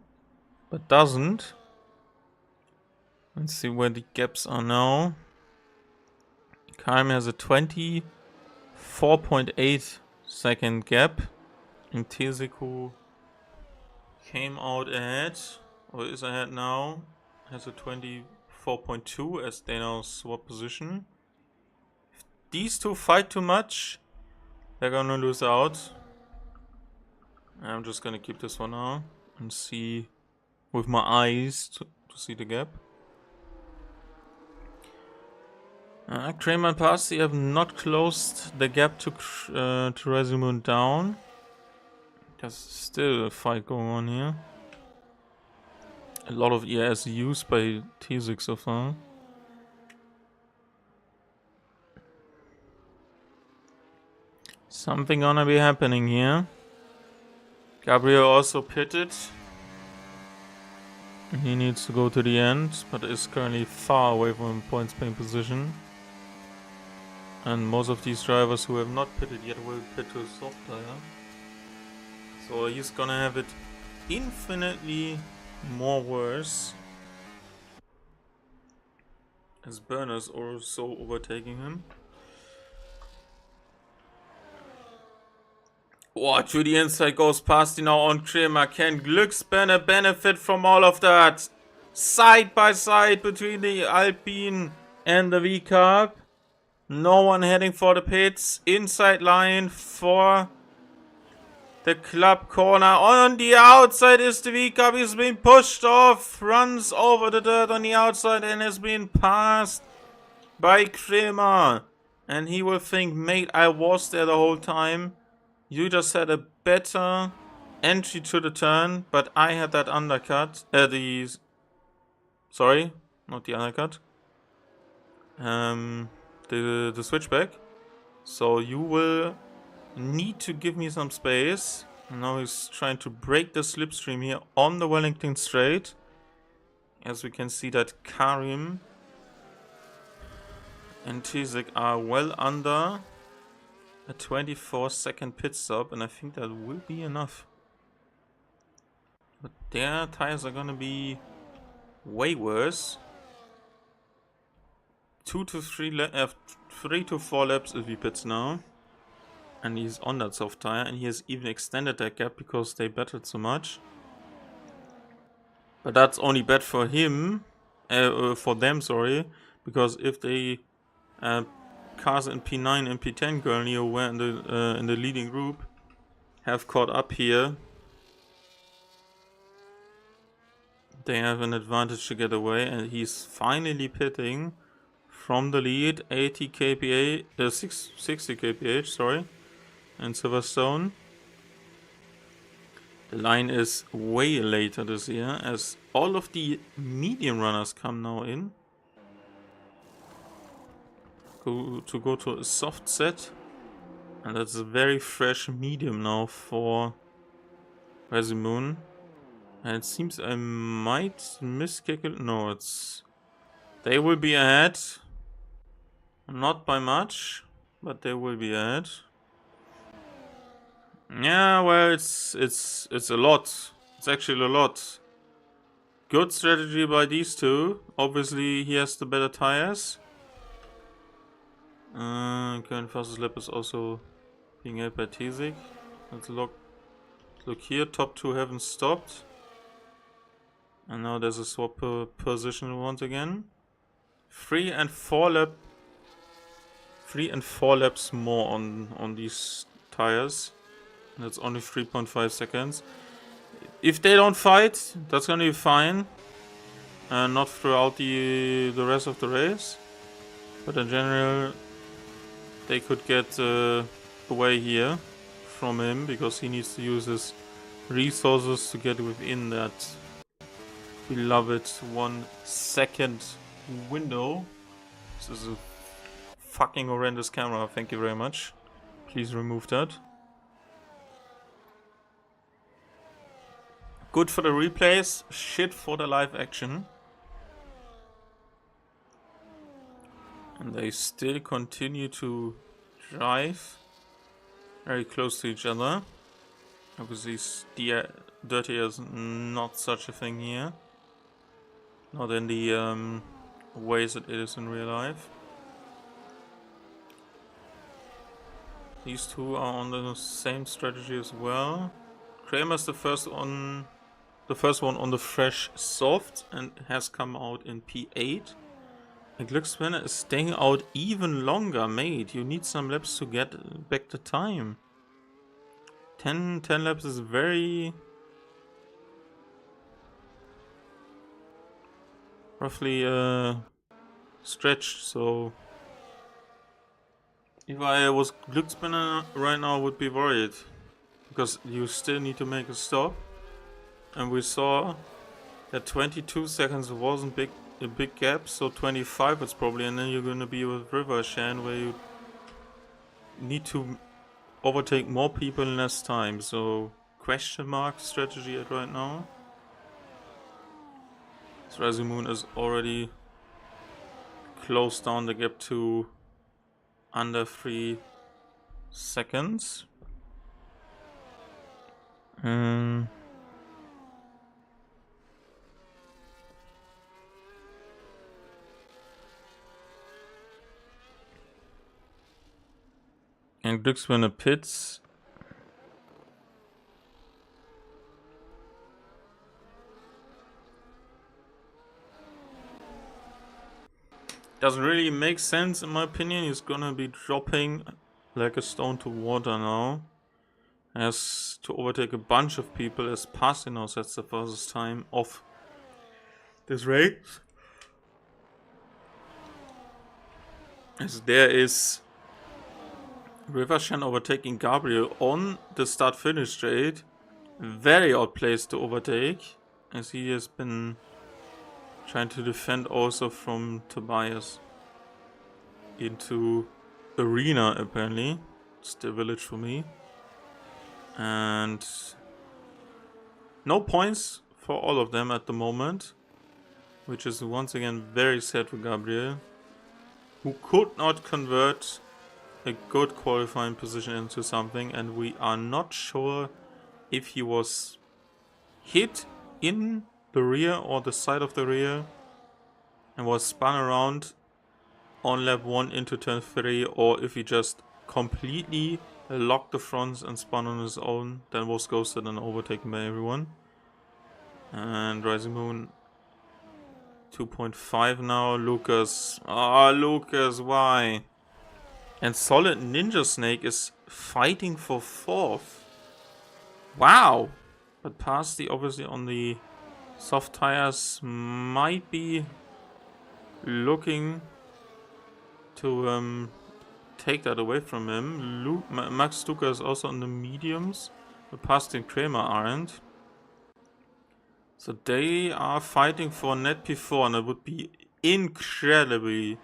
but doesn't. Let's see where the gaps are now. Karim has a 24.8 second gap. And Teziku came out ahead, or is ahead now, has a 24.2 as they now swap position. If these two fight too much, they're gonna lose out. I'm just gonna keep this one now and see with my eyes to see the gap. Kramer and Parsi have not closed the gap to Resume down. There's still a fight going on here. A lot of ES used by T6 so far. Something gonna be happening here. Gabriel also pitted. He needs to go to the end, but is currently far away from points paying position. And most of these drivers who have not pitted yet will pit to a soft tire. So he's gonna have it infinitely more worse. As Burners also overtaking him. Oh, to the inside goes Pasti now on Kramer. Can Glücksbanner benefit from all of that? Side by side between the Alpine and the V-Carb. No one heading for the pits. Inside line for the club corner. On the outside is the V-Carb. He's been pushed off. Runs over the dirt on the outside and has been passed by Kramer. And he will think, mate, I was there the whole time. You just had a better entry to the turn, but I had that undercut. Sorry, not the undercut. The switchback. So you will need to give me some space. Now he's trying to break the slipstream here on the Wellington Straight. As we can see that Karim and Tizik are well under a 24-second pit stop, and I think that will be enough. But their tires are gonna be way worse. 3 to 4 laps if he pits now. And he's on that soft tire, and he has even extended that gap because they battled so much. But that's only bad for him, for them, sorry, because if they cars in P9 and P10 currently, who were in the leading group, have caught up here, they have an advantage to get away, and he's finally pitting from the lead. 80 kph, 60 kph, sorry, in Silverstone. The line is way later this year, as all of the medium runners come now in. Go to a soft set, and that's a very fresh medium now for Resume. And it seems I might miscalculate. No, they will be ahead, not by much, but they will be ahead. Yeah, well, it's a lot. It's actually a lot. Good strategy by these two. Obviously, he has the better tires. Current fastest lap is also being held by Tizik. Let's look here. Top two haven't stopped. And now there's a swap position once again. 3 and 4 laps more on these tires. That's only 3.5 seconds. If they don't fight, that's gonna be fine. Not throughout the rest of the race. But in general, they could get away here from him, because he needs to use his resources to get within that beloved 1 second window. This is a fucking horrendous camera, thank you very much. Please remove that. Good for the replays, shit for the live action. And they still continue to drive very close to each other. Obviously, dirty is not such a thing here. Not in the ways that it is in real life. These two are on the same strategy as well. Kramer's the first one on the fresh soft and has come out in P8. And Glücksspinner is staying out even longer, mate. You need some laps to get back the time. 10 laps is very roughly stretched, so if I was Glücksspinner right now, I would be worried. Because you still need to make a stop. And we saw that 22 seconds wasn't a big gap, so 25 is probably, and then you're gonna be with River Shan where you need to overtake more people in less time, so question mark strategy at right now. So Rising Moon is already closed down the gap to under 3 seconds. And Glücksspinner pits. Doesn't really make sense in my opinion. He's gonna be dropping like a stone to water now. Has to overtake a bunch of people as passing now sets the first time of this race. As there is Rivershan overtaking Gabriel on the start-finish straight. Very odd place to overtake, as he has been trying to defend also from Tobias into arena apparently. It's the village for me. And no points for all of them at the moment, which is once again very sad for Gabriel, who could not convert a good qualifying position into something, and we are not sure if he was hit in the rear or the side of the rear and was spun around on lap 1 into turn 3, or if he just completely locked the fronts and spun on his own, then was ghosted and overtaken by everyone. And Rising Moon 2.5 now. Lucas. Lucas, why? And Solid Ninja Snake is fighting for 4th. Wow! But Pasty obviously on the soft tires might be looking to take that away from him. Max Stuka is also on the mediums, but Pasty and Kramer aren't. So they are fighting for net P4, and it would be incredibly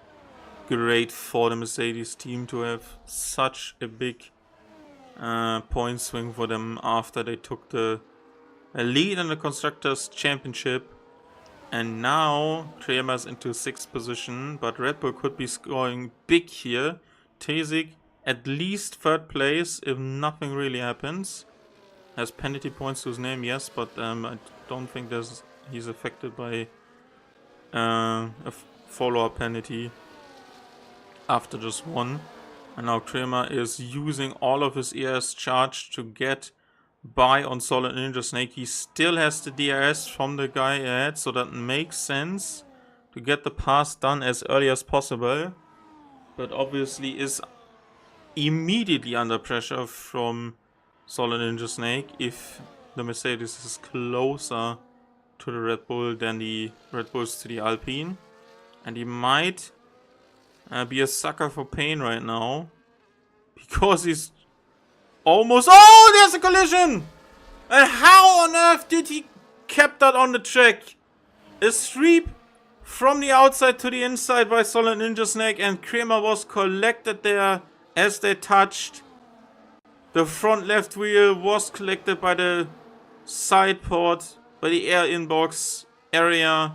great for the Mercedes team to have such a big point swing for them after they took the lead in the Constructors' Championship. And now Kramer's into 6th position, but Red Bull could be scoring big here. Tesic at least 3rd place if nothing really happens. Has penalty points to his name, yes, but I don't think he's affected by a follow-up penalty after just one. And now Kramer is using all of his ERS charge to get by on Solid Ninja Snake. He still has the DRS from the guy ahead, so that makes sense to get the pass done as early as possible. But obviously is immediately under pressure from Solid Ninja Snake if the Mercedes is closer to the Red Bull than the Red Bulls to the Alpine. And he might be a sucker for pain right now, because he's almost... Oh, there's a collision! And how on earth did he keep that on the track? A sweep from the outside to the inside by Solid Ninja Snake, and Kramer was collected there as they touched. The front left wheel was collected by the side port, by the air inbox area.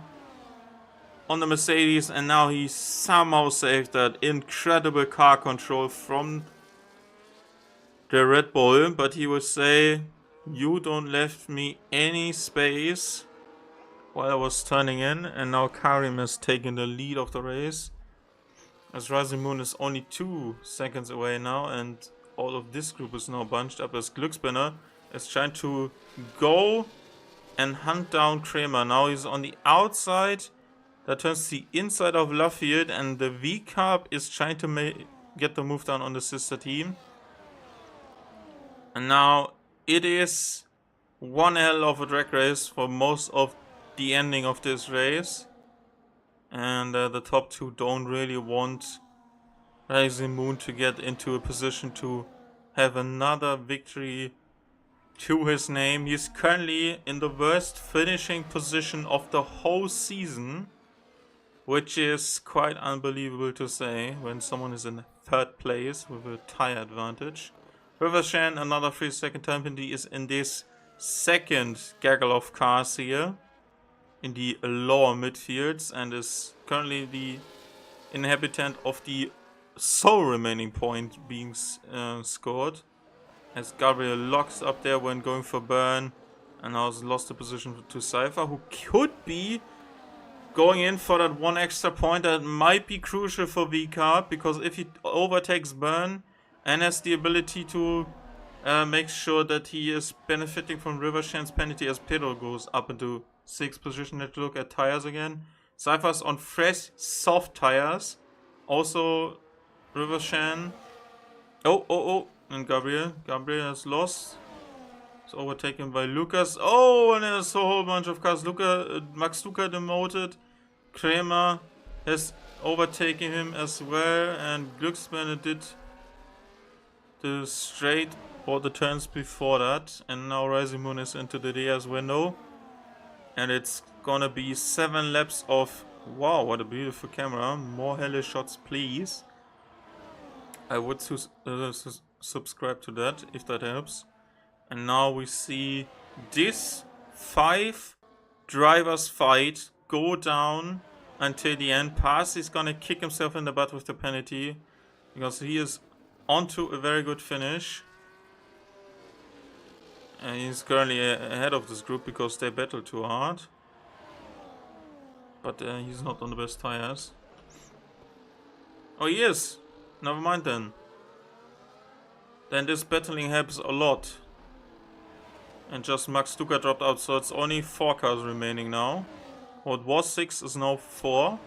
on the Mercedes, and now he somehow saved that. Incredible car control from the Red Bull, but he would say, you don't left me any space while I was turning in, and now Karim is taking the lead of the race. As Rising Moon is only 2 seconds away now, and all of this group is now bunched up as Glücksspinner is trying to go and hunt down Kramer. Now he's on the outside. That turns the inside of Lafayette, and the V-Carb is trying to get the move down on the sister team. And now it is one hell of a drag race for most of the ending of this race. And the top 2 don't really want Rising Moon to get into a position to have another victory to his name. He's currently in the worst finishing position of the whole season, which is quite unbelievable to say when someone is in 3rd place with a tire advantage. Rivershan, another 3-second time penalty, is in this second gaggle of cars here in the lower midfields and is currently the inhabitant of the sole remaining point being scored. As Gabriel locks up there when going for burn, and now has lost the position to Cypher, who could be going in for that one extra point that might be crucial for V-Carb, because if he overtakes burn and has the ability to make sure that he is benefiting from Rivershan's penalty as Pedro goes up into 6th position. Let's look at tires again. Cypher's on fresh, soft tires. Also, Rivershan. Oh. And Gabriel has lost. It's overtaken by Lucas. Oh, and there's a whole bunch of cars. Max Luca demoted. Kramer has overtaken him as well. And Glücksspinner did the straight or the turns before that. And now Rising Moon is into the Diaz window. And it's gonna be 7 laps of... Wow, what a beautiful camera. More hellish shots, please. I would subscribe to that, if that helps. And now we see this 5 drivers fight go down until the end. Pass is gonna kick himself in the butt with the penalty, because he is onto a very good finish. And he's currently ahead of this group because they battle too hard. But he's not on the best tires. Oh, he is! Never mind then. Then this battling helps a lot. And just Max Stuka dropped out, so it's only 4 cars remaining now. What was 6 is now 4.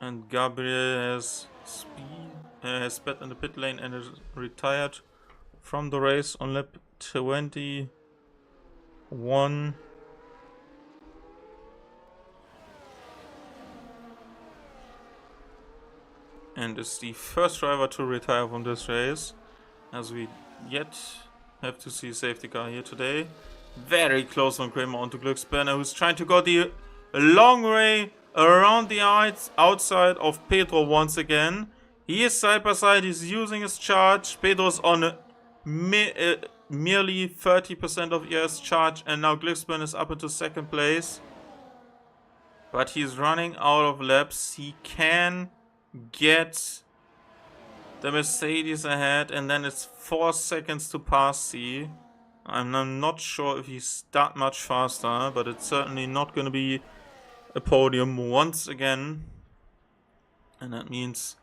And Gabriel has sped in the pit lane and is retired from the race on lap 21. And is the first driver to retire from this race, as we yet have to see safety car here today. Very close on Kramer onto Glücksspinner, who's trying to go the long way around the outside of Pedro once again. He is side by side, he's using his charge. Pedro's on merely 30% of ES charge, and now Glücksspinner is up into 2nd place. But he's running out of laps. He can get the Mercedes ahead, and then it's 4 seconds to pass C. I'm not sure if he's that much faster, but it's certainly not going to be a podium once again. And that means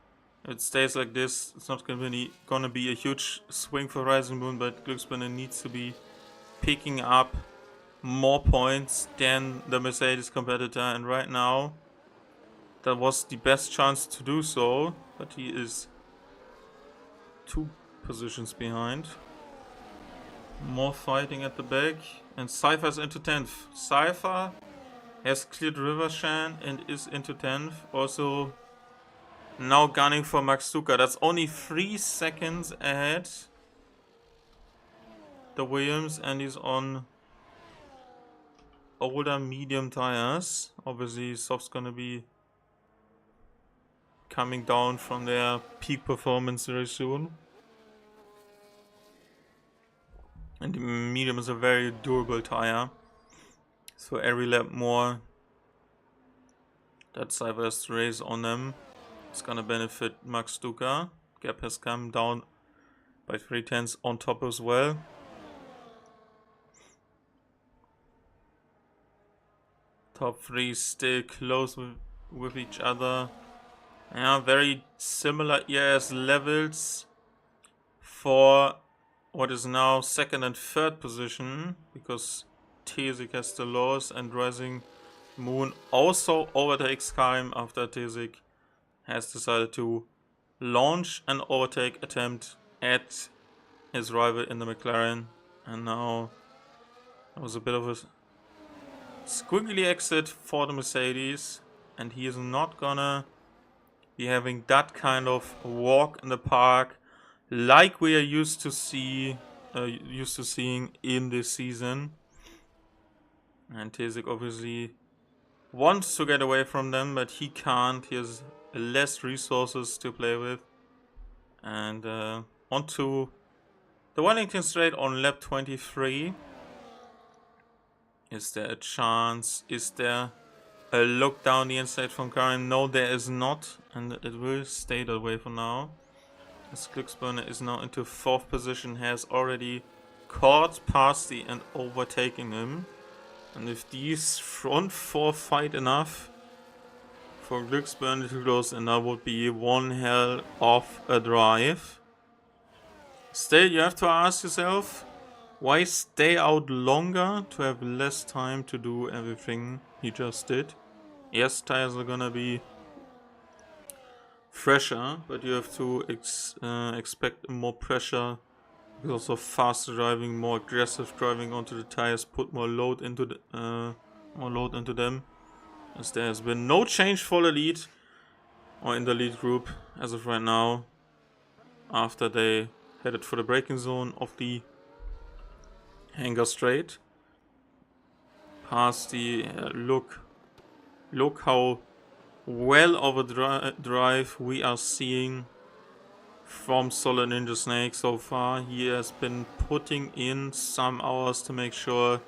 if it stays like this, it's not going to be a huge swing for Rising Moon, but Glücksspinner needs to be picking up more points than the Mercedes competitor, and right now that was the best chance to do so, but he is 2 positions behind. More fighting at the back, and Cypher's into 10th. Cypher has cleared Rivershan and is into 10th. Also now gunning for Max Stuka. That's only 3 seconds ahead. The Williams, and he's on older medium tires. Obviously soft's gonna be coming down from their peak performance very soon. And the medium is a very durable tire. So every lap more that Cyber's race on them. It's gonna benefit Max Duca. Gap has come down by 3/10 on top as well. Top three still close with each other. Yeah, very similar ERS levels for what is now second and third position, because Tesik has the loss and Rising Moon also overtakes Karim after Tesik has decided to launch an overtake attempt at his rival in the McLaren, and now there was a bit of a squiggly exit for the Mercedes, and he is not gonna be having that kind of walk in the park like we are used to seeing in this season. And Tesik obviously wants to get away from them, but he can't. He has less resources to play with. And on to the Wellington Straight on lap 23. Is there a chance? Is there a look down the inside from Karin? No, there is not, and it will stay that way for now. As Glücksburner is now into 4th position, has already caught Pasti and overtaken him. And if these front 4 fight enough for Glücksburner to close, and that would be one hell of a drive. Still, you have to ask yourself, why stay out longer to have less time to do everything he just did? Yes, tires are gonna be fresher, but you have to expect more pressure because of faster driving, more aggressive driving onto the tires, put more load into them. As there has been no change for the lead or in the lead group as of right now, after they headed for the braking zone of the Hangar Straight. Past the look how well of a drive we are seeing from Solid Ninja Snake so far. He has been putting in some hours to make sure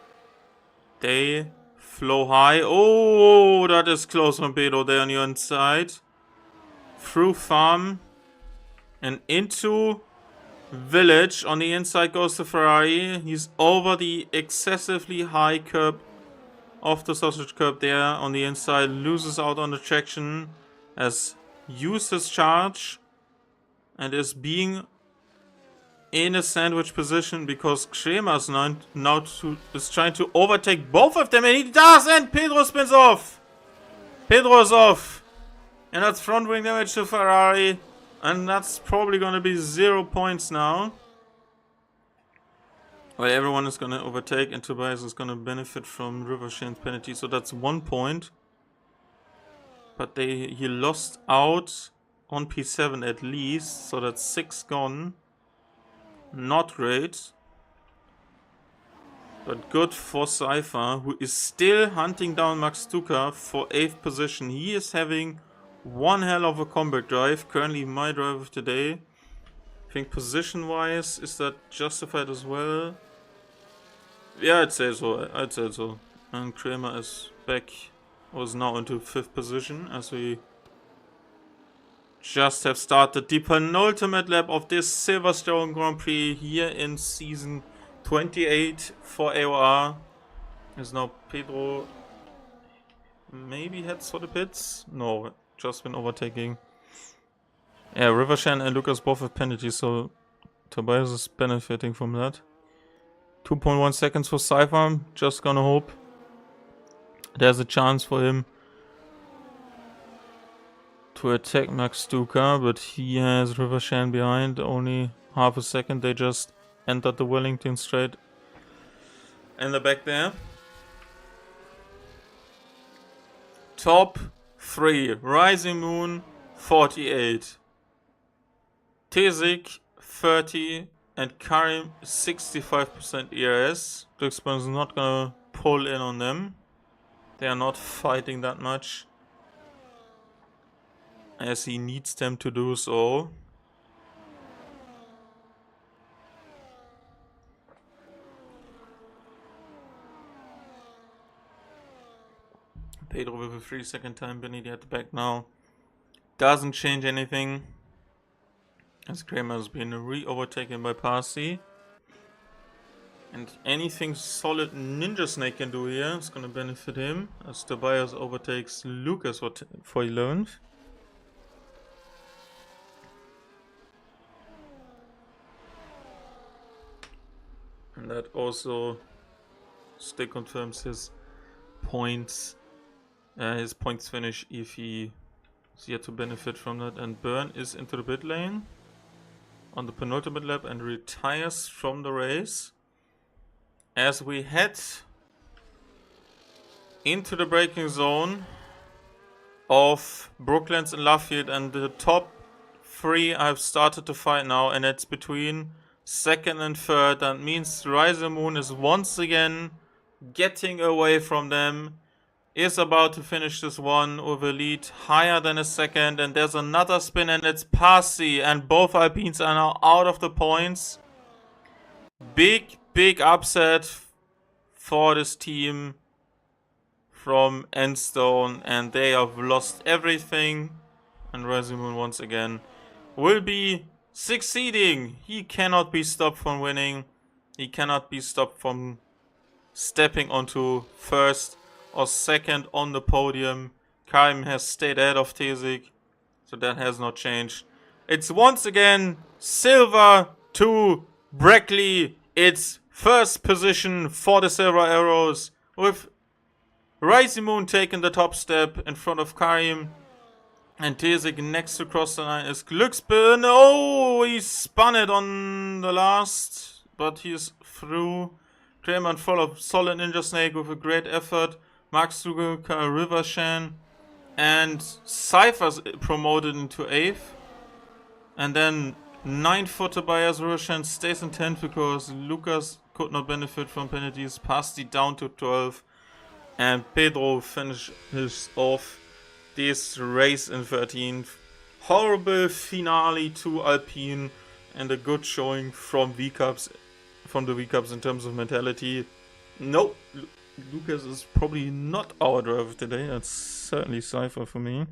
they flow high. Oh, that is close from Pedro there on your inside. Through farm and into village. On the inside goes the Ferrari. He's over the excessively high curb of the sausage curb there on the inside. Loses out on the traction. Has used his charge and is being in a sandwich position because Kremer's is trying to overtake both of them, and he does, and Pedro spins off. Pedro is off. And that's front wing damage to Ferrari. And that's probably going to be 0 points now. Well, everyone is going to overtake, and Tobias is going to benefit from River Shane's penalty. So that's 1 point. But he lost out on P7 at least. So that's 6 gone. Not great. But good for Cypher, who is still hunting down Max Duca for 8th position. He is having one hell of a comeback drive. Currently my drive of the day. I think position wise, is that justified as well? Yeah, I'd say so. And Kramer is back, was now into 5th position as we just have started the penultimate lap of this Silverstone Grand Prix here in season 28 for AOR. Is now Pedro maybe heads for the pits? No, just been overtaking. Yeah, Rivershan and Lucas both have penalties, so Tobias is benefiting from that. 2.1 seconds for Cypher. Just gonna hope there's a chance for him to attack Max Duca, but he has Rivershan behind. Only half a second. They just entered the Wellington Straight in the back there. Top 3. Rising Moon 48. Tesik 30 and Karim 65% ERS. Glücksburn is not gonna pull in on them. They are not fighting that much, as he needs them to do so. Pedro with a 3-second time penalty at the back now. Doesn't change anything, as Kramer has been re-overtaken by Parsi. And anything solid Ninja Snake can do here is going to benefit him, as Tobias overtakes Lucas for 11th. And that also still confirms his points finish if he is yet to benefit from that. And Byrne is into the pit lane on the penultimate lap and retires from the race. As we head into the braking zone of Brooklands and Luffield, and the top 3 I've started to fight now, and it's between 2nd and 3rd. That means Rise of Moon is once again getting away from them, is about to finish this one with a lead higher than a 2nd, and there's another spin and it's Parsi, and both Alpines are now out of the points. Big upset for this team from Endstone, and they have lost everything. And Razimun once again will be succeeding. He cannot be stopped from winning. He cannot be stopped from stepping onto 1st or 2nd on the podium. Karim has stayed ahead of Tesik, so that has not changed. It's once again silver to Brackley. It's 1st position for the Silver Arrows, with Raisimun taking the top step in front of Karim. And Tesik next to cross the line is Glücksbirne. Oh, he spun it on the last, but he's through. Kramer full of solid Ninja Snake with a great effort. Max Suzuka, Rivershan, and Cypher's promoted into 8th. And then 9th for Tobias. Rivershan stays in 10th because Lucas could not benefit from penalties. Pasti down to 12th. And Pedro finishes off this race in 13th. Horrible finale to Alpine, and a good showing from the V-Cups in terms of mentality. Nope, Lucas is probably not our driver today. That's certainly Cypher for me.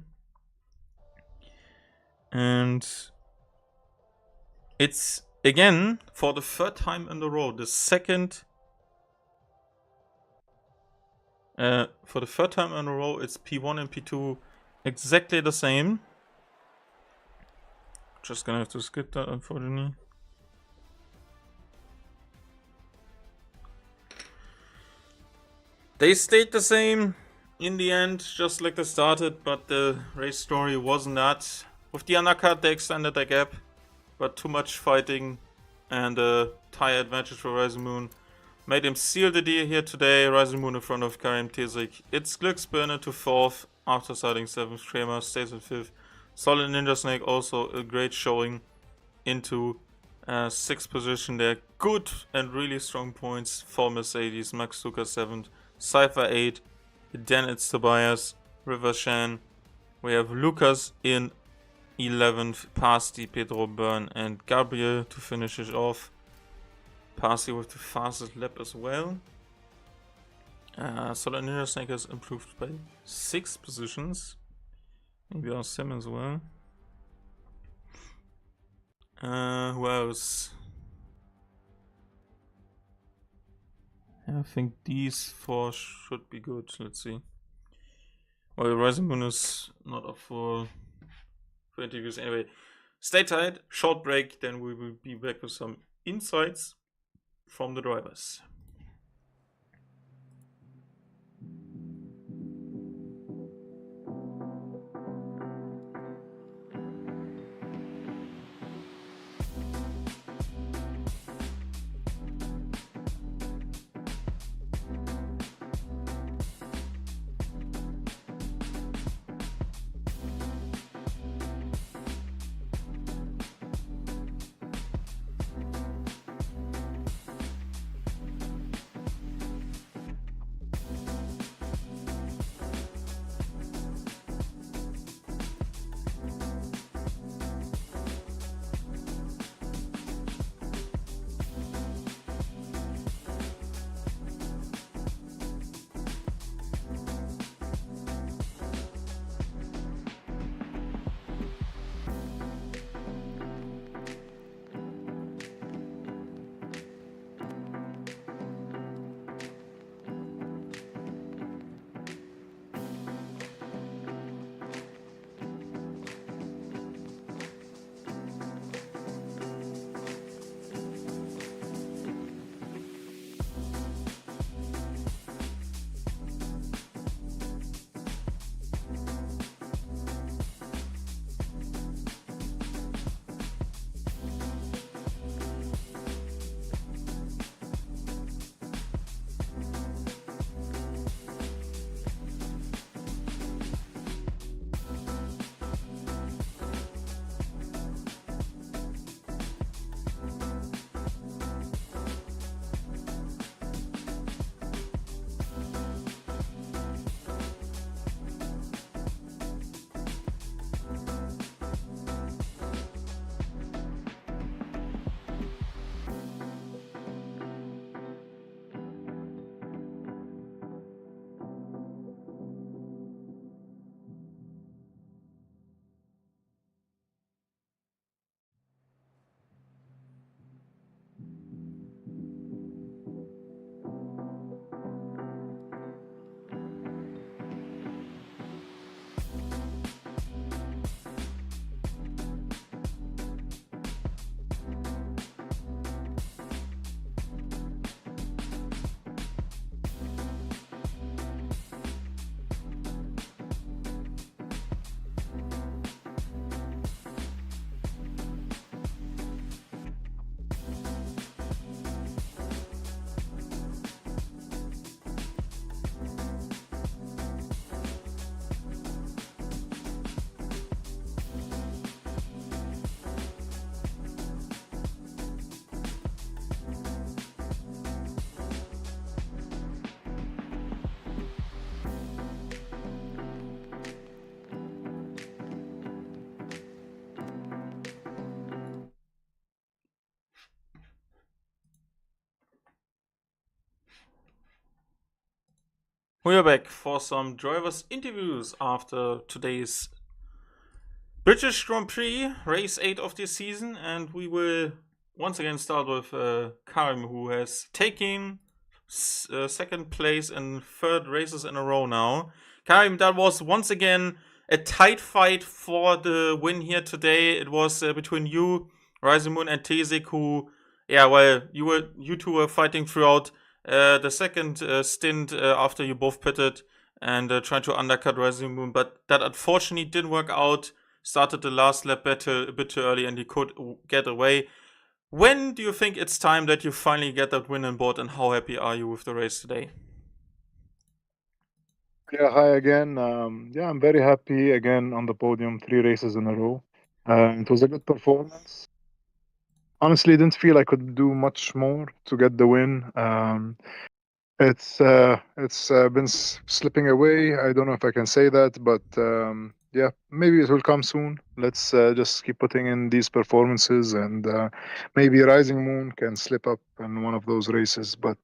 And it's again, for the 3rd time in a row, the 3rd time in a row, it's P1 and P2 exactly the same. Just gonna have to skip that, unfortunately. They stayed the same in the end, just like they started, but the race story wasn't that. With the undercut, they extended the gap, but too much fighting and a tire advantage for Raisimun made him seal the deal here today. Raisimun in front of Karim Tesik. It's Glücksbirne to 4th after starting 7th. Kramer stays in 5th. Solid Ninja Snake also a great showing into 6th position there. Good and really strong points for Mercedes. Max Stuka 7th. Cypher 8. Then it's Tobias, Rivershan. We have Lucas in 11th. Pasti, Pedro, Byrne, and Gabriel to finish it off. Pasti with the fastest lap as well. Solid Ninja Snake has improved by 6 positions. Maybe our Sim as well. Who else? I think these 4 should be good. Let's see. Well, Rising Moon is not up for interviews anyway. Stay tight, short break, then we will be back with some insights from the drivers. We are back for some drivers' interviews after today's British Grand Prix, race 8 of this season, and we will once again start with Karim, who has taken second place in third races in a row now. Karim, that was once again a tight fight for the win here today. It was between you, Rising Moon, and Tezik, who, yeah, well, you two were fighting throughout the second stint after you both pitted and trying to undercut Rising Moon, but that unfortunately didn't work out. Started the last lap a bit too early and he could get away. When do you think it's time that you finally get that win on board, and how happy are you with the race today? Yeah, hi again. Yeah, I'm very happy again on the podium, 3 races in a row. It was a good performance. Honestly, didn't feel I could do much more to get the win. It's been slipping away. I don't know if I can say that, but yeah, maybe it will come soon. Let's just keep putting in these performances, and maybe Rising Moon can slip up in one of those races. But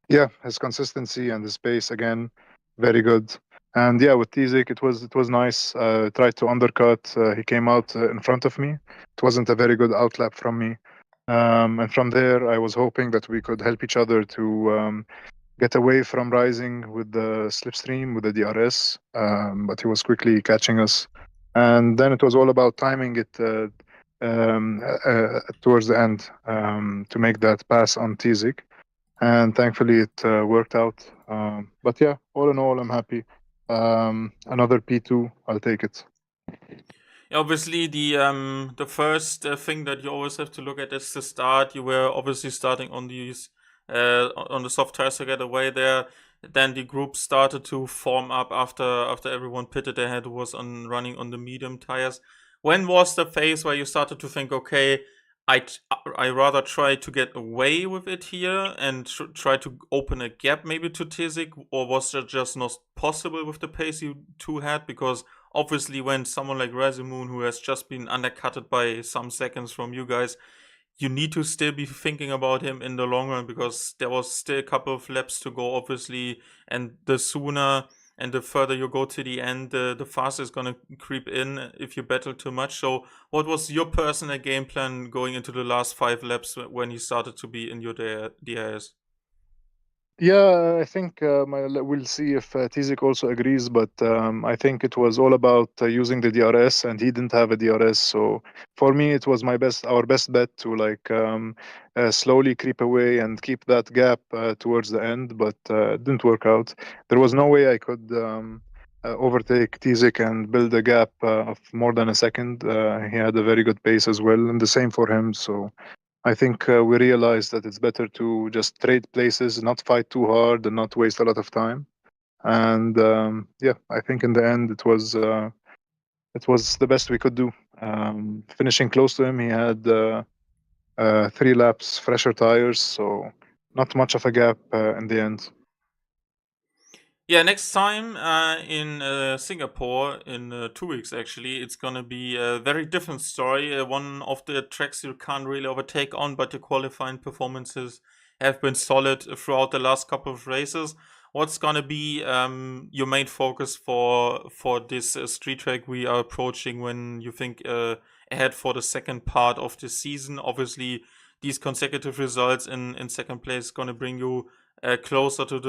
yeah, his consistency and his pace again, very good. And yeah, with Tizik, it was nice. Tried to undercut. He came out in front of me. It wasn't a very good outlap from me. And from there, I was hoping that we could help each other to get away from Rising with the slipstream with the DRS, but he was quickly catching us. And then it was all about timing it towards the end to make that pass on Tizik. And thankfully it worked out. But yeah, all in all, I'm happy. Another P2, I'll take it. Obviously, the first thing that you always have to look at is the start. You were obviously starting on these on the soft tires to get away there. Then the group started to form up after everyone pitted ahead who was on running on the medium tires. When was the phase where you started to think, okay, I rather try to get away with it here and try to open a gap maybe to Tizik, or was that just not possible with the pace you two had? Because obviously when someone like Razimoon, who has just been undercutted by some seconds from you guys, you need to still be thinking about him in the long run, because there was still a couple of laps to go, obviously, and the sooner and the further you go to the end, the faster it's gonna creep in if you battle too much. So, what was your personal game plan going into the last 5 laps when you started to be in your DRS? Yeah, I think we'll see if Tizik also agrees, but I think it was all about using the DRS, and he didn't have a DRS. So for me, it was our best bet to like slowly creep away and keep that gap towards the end, but it didn't work out. There was no way I could overtake Tizik and build a gap of more than a second. He had a very good pace as well, and the same for him. So I think we realized that it's better to just trade places, not fight too hard, and not waste a lot of time. And yeah, I think in the end it was the best we could do. Finishing close to him, he had 3 laps fresher tires, so not much of a gap in the end. Yeah, next time in Singapore in 2 weeks, actually, it's gonna be a very different story. One of the tracks you can't really overtake on, but the qualifying performances have been solid throughout the last couple of races. What's gonna be your main focus for this street track we are approaching when you think ahead for the second part of the season? Obviously, these consecutive results in second place is gonna bring you closer to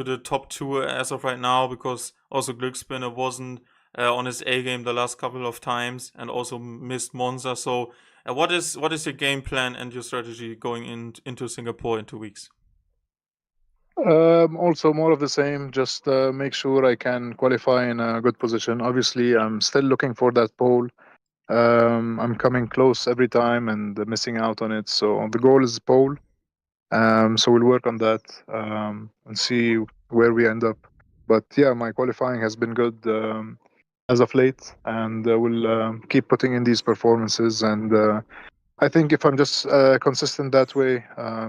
the top two as of right now, because also Glücksspinner wasn't on his A game the last couple of times and also missed Monza. So, what is your game plan and your strategy going into Singapore in 2 weeks? Also, more of the same. Just make sure I can qualify in a good position. Obviously, I'm still looking for that pole. I'm coming close every time and missing out on it. So the goal is pole. So we'll work on that and see where we end up. But yeah, my qualifying has been good as of late, and we'll keep putting in these performances. And I think if I'm just consistent that way,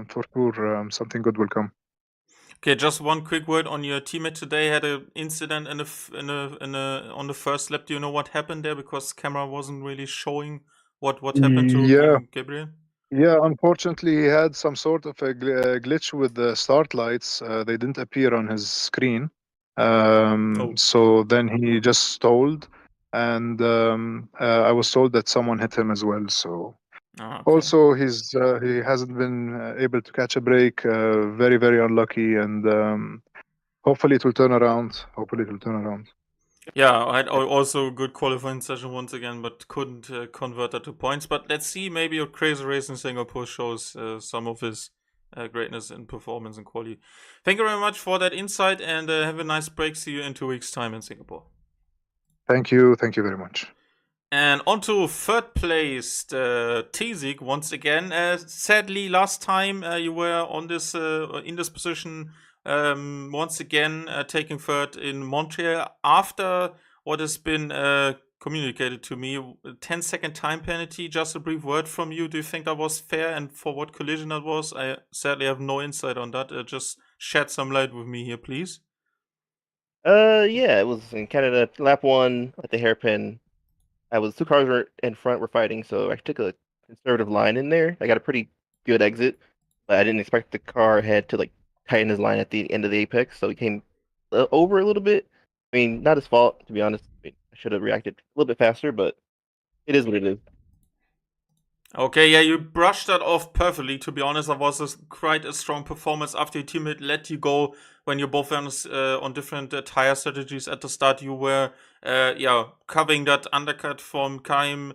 for sure something good will come. Okay, just one quick word on your teammate today. Had an incident on the first lap. Do you know what happened there? Because camera wasn't really showing what happened to Yeah, Gabriel. Yeah, unfortunately, he had some sort of a glitch with the start lights. They didn't appear on his screen. Oh, So then he just stalled, and I was told that someone hit him as well. So okay. also he hasn't been able to catch a break. Very, very unlucky, and hopefully it will turn around. Hopefully it will turn around. Yeah, I had also a good qualifying session once again, but couldn't convert that to points. But let's see, maybe a crazy race in Singapore shows some of his greatness in performance and quality. Thank you very much for that insight, and have a nice break. See you in 2 weeks' time in Singapore. Thank you. Thank you very much. And on to third place, Tizik once again. Sadly, last time you were on this in this position once again, taking third in Montreal after what has been communicated to me, a 10-second time penalty. Just a brief word from you. Do you think that was fair, and for what collision that was? I sadly have no insight on that. Just shed some light with me here, please. Yeah, it was in Canada. Lap one at the hairpin. I was two cars were in front were fighting, so I took a conservative line in there. I got a pretty good exit, but I didn't expect the car ahead to like tighten his line at the end of the apex, so he came over a little bit. I mean, not his fault, to be honest. I mean, I should have reacted a little bit faster, but it is what it is. Okay, yeah, you brushed that off perfectly. To be honest, that was quite a strong performance after your teammate let you go when you both were on different tire strategies at the start. You were, yeah, covering that undercut from Kaim,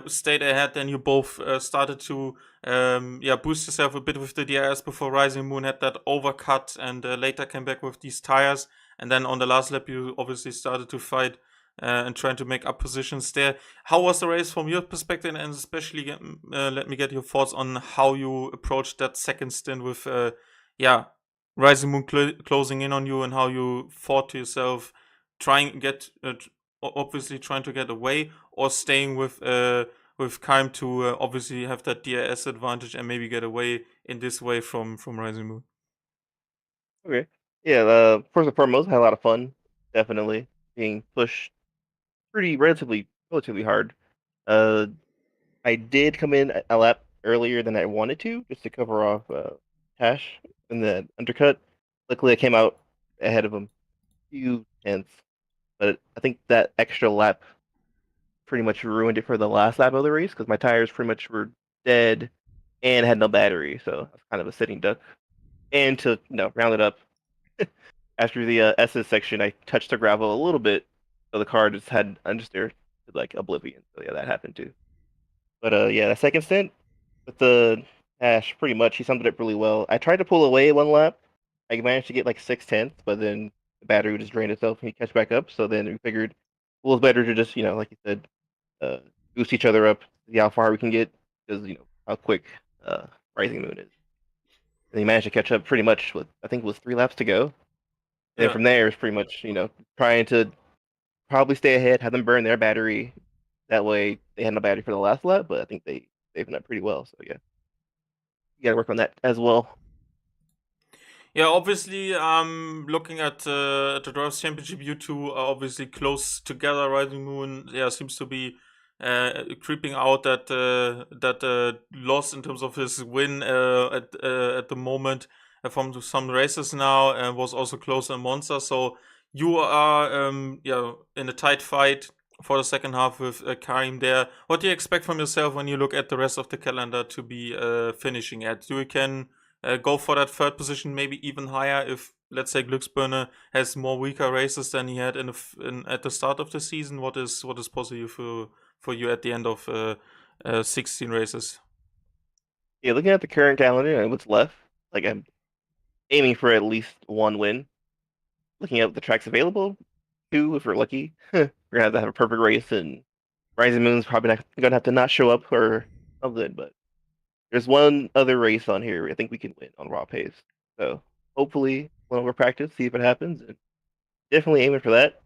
stayed ahead. Then you both started to, yeah, boost yourself a bit with the DRS before Rising Moon had that overcut, and later came back with these tires. And then on the last lap, you obviously started to fight and trying to make up positions there. How was the race from your perspective, and especially let me get your thoughts on how you approached that second stint with, yeah, Rising Moon closing in on you, and how you thought to yourself, trying get obviously trying to get away, or staying with Kaim to obviously have that DRS advantage and maybe get away in this way from Rising Moon. Okay. Yeah, first and foremost, I had a lot of fun. Definitely being pushed pretty relatively hard. Uh, I did come in a lap earlier than I wanted to, just to cover off Tash in the undercut. Luckily, I came out ahead of him a few tenths, but I think that extra lap pretty much ruined it for the last lap of the race because my tires pretty much were dead and had no battery, so I was kind of a sitting duck. And to round it up, after the S's section, I touched the gravel a little bit, so the car just had understeer to like oblivion. So yeah, that happened too. But yeah, the second stint with the Ash, pretty much, he summed it up really well. I tried to pull away one lap. I managed to get like 6/10, but then the battery would just drain itself and he'd catch back up. So then we figured it was better to just, like you said, uh, boost each other up, see how far we can get, because how quick Rising Moon is. And he managed to catch up pretty much with, I think it was 3 laps to go. And then Yeah. from there, it's pretty much, trying to probably stay ahead, have them burn their battery. That way they had no battery for the last lap, but I think they saved up pretty well. So yeah, you got to work on that as well. Yeah, obviously, looking at the Drivers' Championship, you two are obviously close together. Rising Moon, yeah, seems to be creeping out that loss in terms of his win at the moment from some races now, and was also close in Monza. So you are yeah, in a tight fight for the second half with Karim there. What do you expect from yourself when you look at the rest of the calendar to be finishing at? Do you can go for that third position, maybe even higher if, let's say, Glücksbirne has more weaker races than he had at the start of the season? What is possible for you at the end of 16 races? Yeah, looking at the current calendar and what's left, like I'm aiming for at least one win. Looking at the tracks available, two if we're lucky. We're gonna have to have a perfect race, and Rising Moon's probably not gonna have to not show up or something. But there's one other race on here I think we can win on raw pace. So hopefully, when we practice, see if it happens, and definitely aiming for that.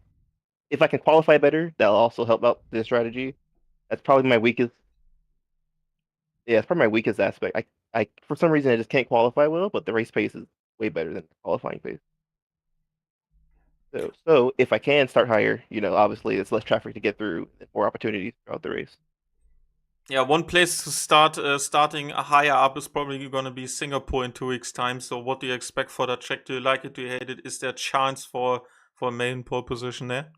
If I can qualify better, that'll also help out this strategy. That's probably my weakest. Yeah, it's probably my weakest aspect. I for some reason I just can't qualify well, but the race pace is way better than the qualifying pace. So if I can start higher, obviously it's less traffic to get through and more opportunities throughout the race. Yeah, one place to start starting higher up is probably going to be Singapore in 2 weeks' time. So, what do you expect for that track? Do you like it? Do you hate it? Is there a chance for main pole position there?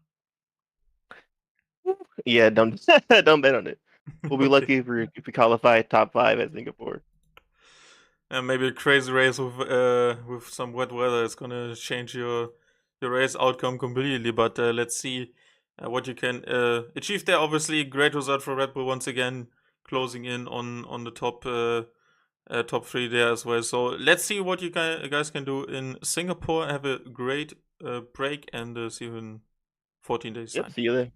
Yeah, don't don't bet on it. We'll be Okay. lucky if we qualify top 5 at Singapore. And maybe a crazy race with some wet weather is going to change your race outcome completely. But let's see what you can achieve there. Obviously, great result for Red Bull once again, closing in on the top 3 there as well. So let's see what you guys can do in Singapore. Have a great break and see you in 14 days Yep, time. see you there.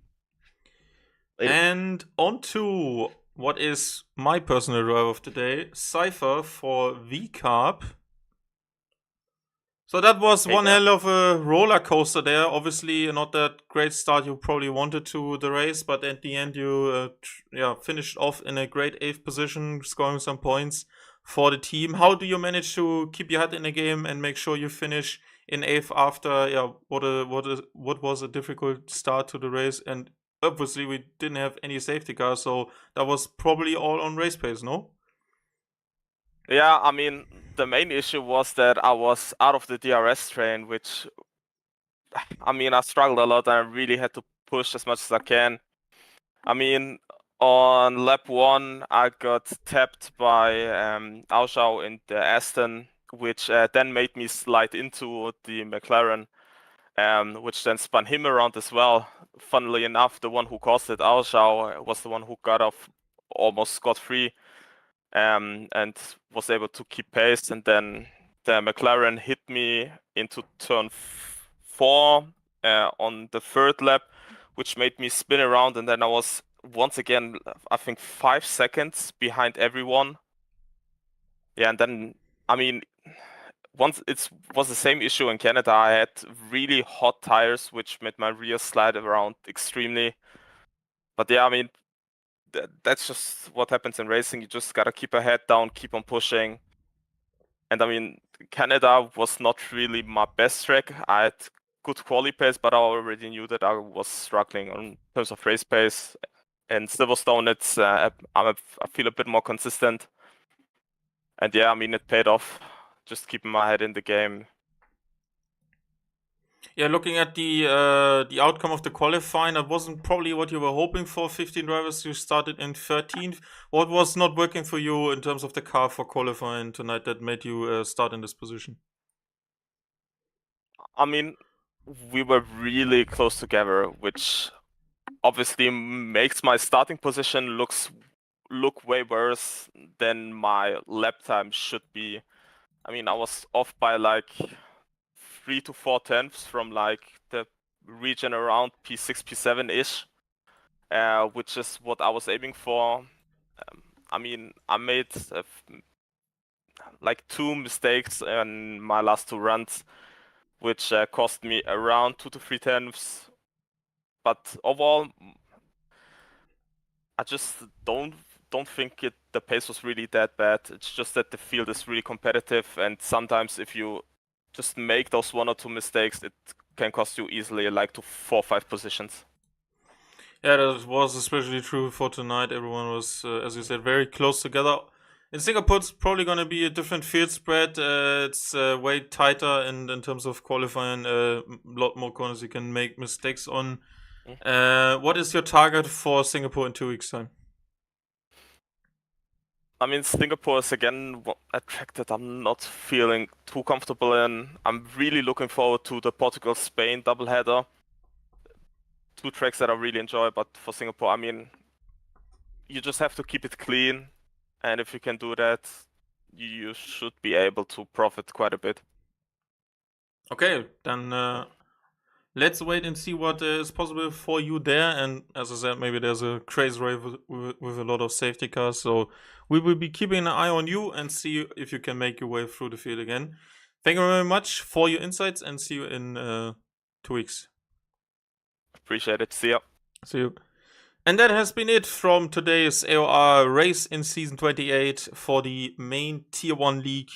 Later. And on to what is my personal drive of the day, Cypher for V-Carb. So that was one hell of a roller coaster there. Obviously, not that great start you probably wanted to the race, but at the end you finished off in a great 8th position, scoring some points for the team. How do you manage to keep your head in the game and make sure you finish in 8th after what was a difficult start to the race? And obviously we didn't have any safety cars, so that was probably all on race pace, no? Yeah, I mean, the main issue was that I was out of the DRS train, which, I mean, I struggled a lot and I really had to push as much as I can. I mean, on lap 1, I got tapped by Auschau in the Aston, which then made me slide into the McLaren, which then spun him around as well. Funnily enough, the one who caused it, Auschau, was the one who got off almost scot-free. And was able to keep pace, and then the McLaren hit me into turn 4 on the 3rd lap, which made me spin around, and then I was once again, I think, 5 seconds behind everyone. Yeah, and then, I mean, once it was the same issue in Canada. I had really hot tires, which made my rear slide around extremely. But yeah, I mean, that's just what happens in racing. You just gotta keep your head down, keep on pushing. And I mean, Canada was not really my best track. I had good quali pace, but I already knew that I was struggling in terms of race pace. And Silverstone, it's I feel a bit more consistent. And yeah, I mean, it paid off. Just keeping my head in the game. Yeah, looking at the outcome of the qualifying, that wasn't probably what you were hoping for. 15 drivers, you started in 13th. What was not working for you in terms of the car for qualifying tonight that made you start in this position? I mean, we were really close together, which obviously makes my starting position look way worse than my lap time should be. I mean, I was off by like 3 to 4 tenths from like the region around P6, P7 ish, which is what I was aiming for. I mean, I made like 2 mistakes in my last 2 runs, which cost me around 2 to 3 tenths. But overall, I just don't think the pace was really that bad. It's just that the field is really competitive, and sometimes if you just make those 1 or 2 mistakes, it can cost you easily like to 4 or 5 positions. Yeah, that was especially true for tonight. Everyone was, as you said, very close together. In Singapore, it's probably going to be a different field spread. It's way tighter in terms of qualifying. A lot more corners you can make mistakes on. What is your target for Singapore in 2 weeks' time? I mean, Singapore is again a track that I'm not feeling too comfortable in. I'm really looking forward to the Portugal-Spain doubleheader. 2 tracks that I really enjoy, but for Singapore, I mean, you just have to keep it clean, and if you can do that, you should be able to profit quite a bit. Okay, then let's wait and see what is possible for you there. And as I said, maybe there's a crazy race with a lot of safety cars. So we will be keeping an eye on you and see if you can make your way through the field again. Thank you very much for your insights and see you in 2 weeks. Appreciate it. See ya. See you. And that has been it from today's AOR race in season 28 for the main tier 1 league.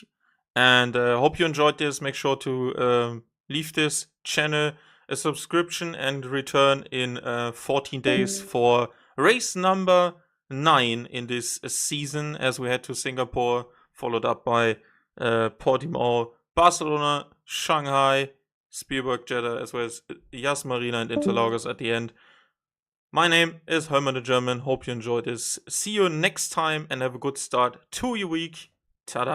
And hope you enjoyed this. Make sure to leave this channel a subscription and return in 14 days for race number 9 in this season, as we head to Singapore, followed up by Portimao, Barcelona, Shanghai, Spielberg, Jeddah, as well as Yas Marina and Interlagos at the end. My name is Hermann the German. Hope you enjoyed this. See you next time and have a good start to your week. Ta-da.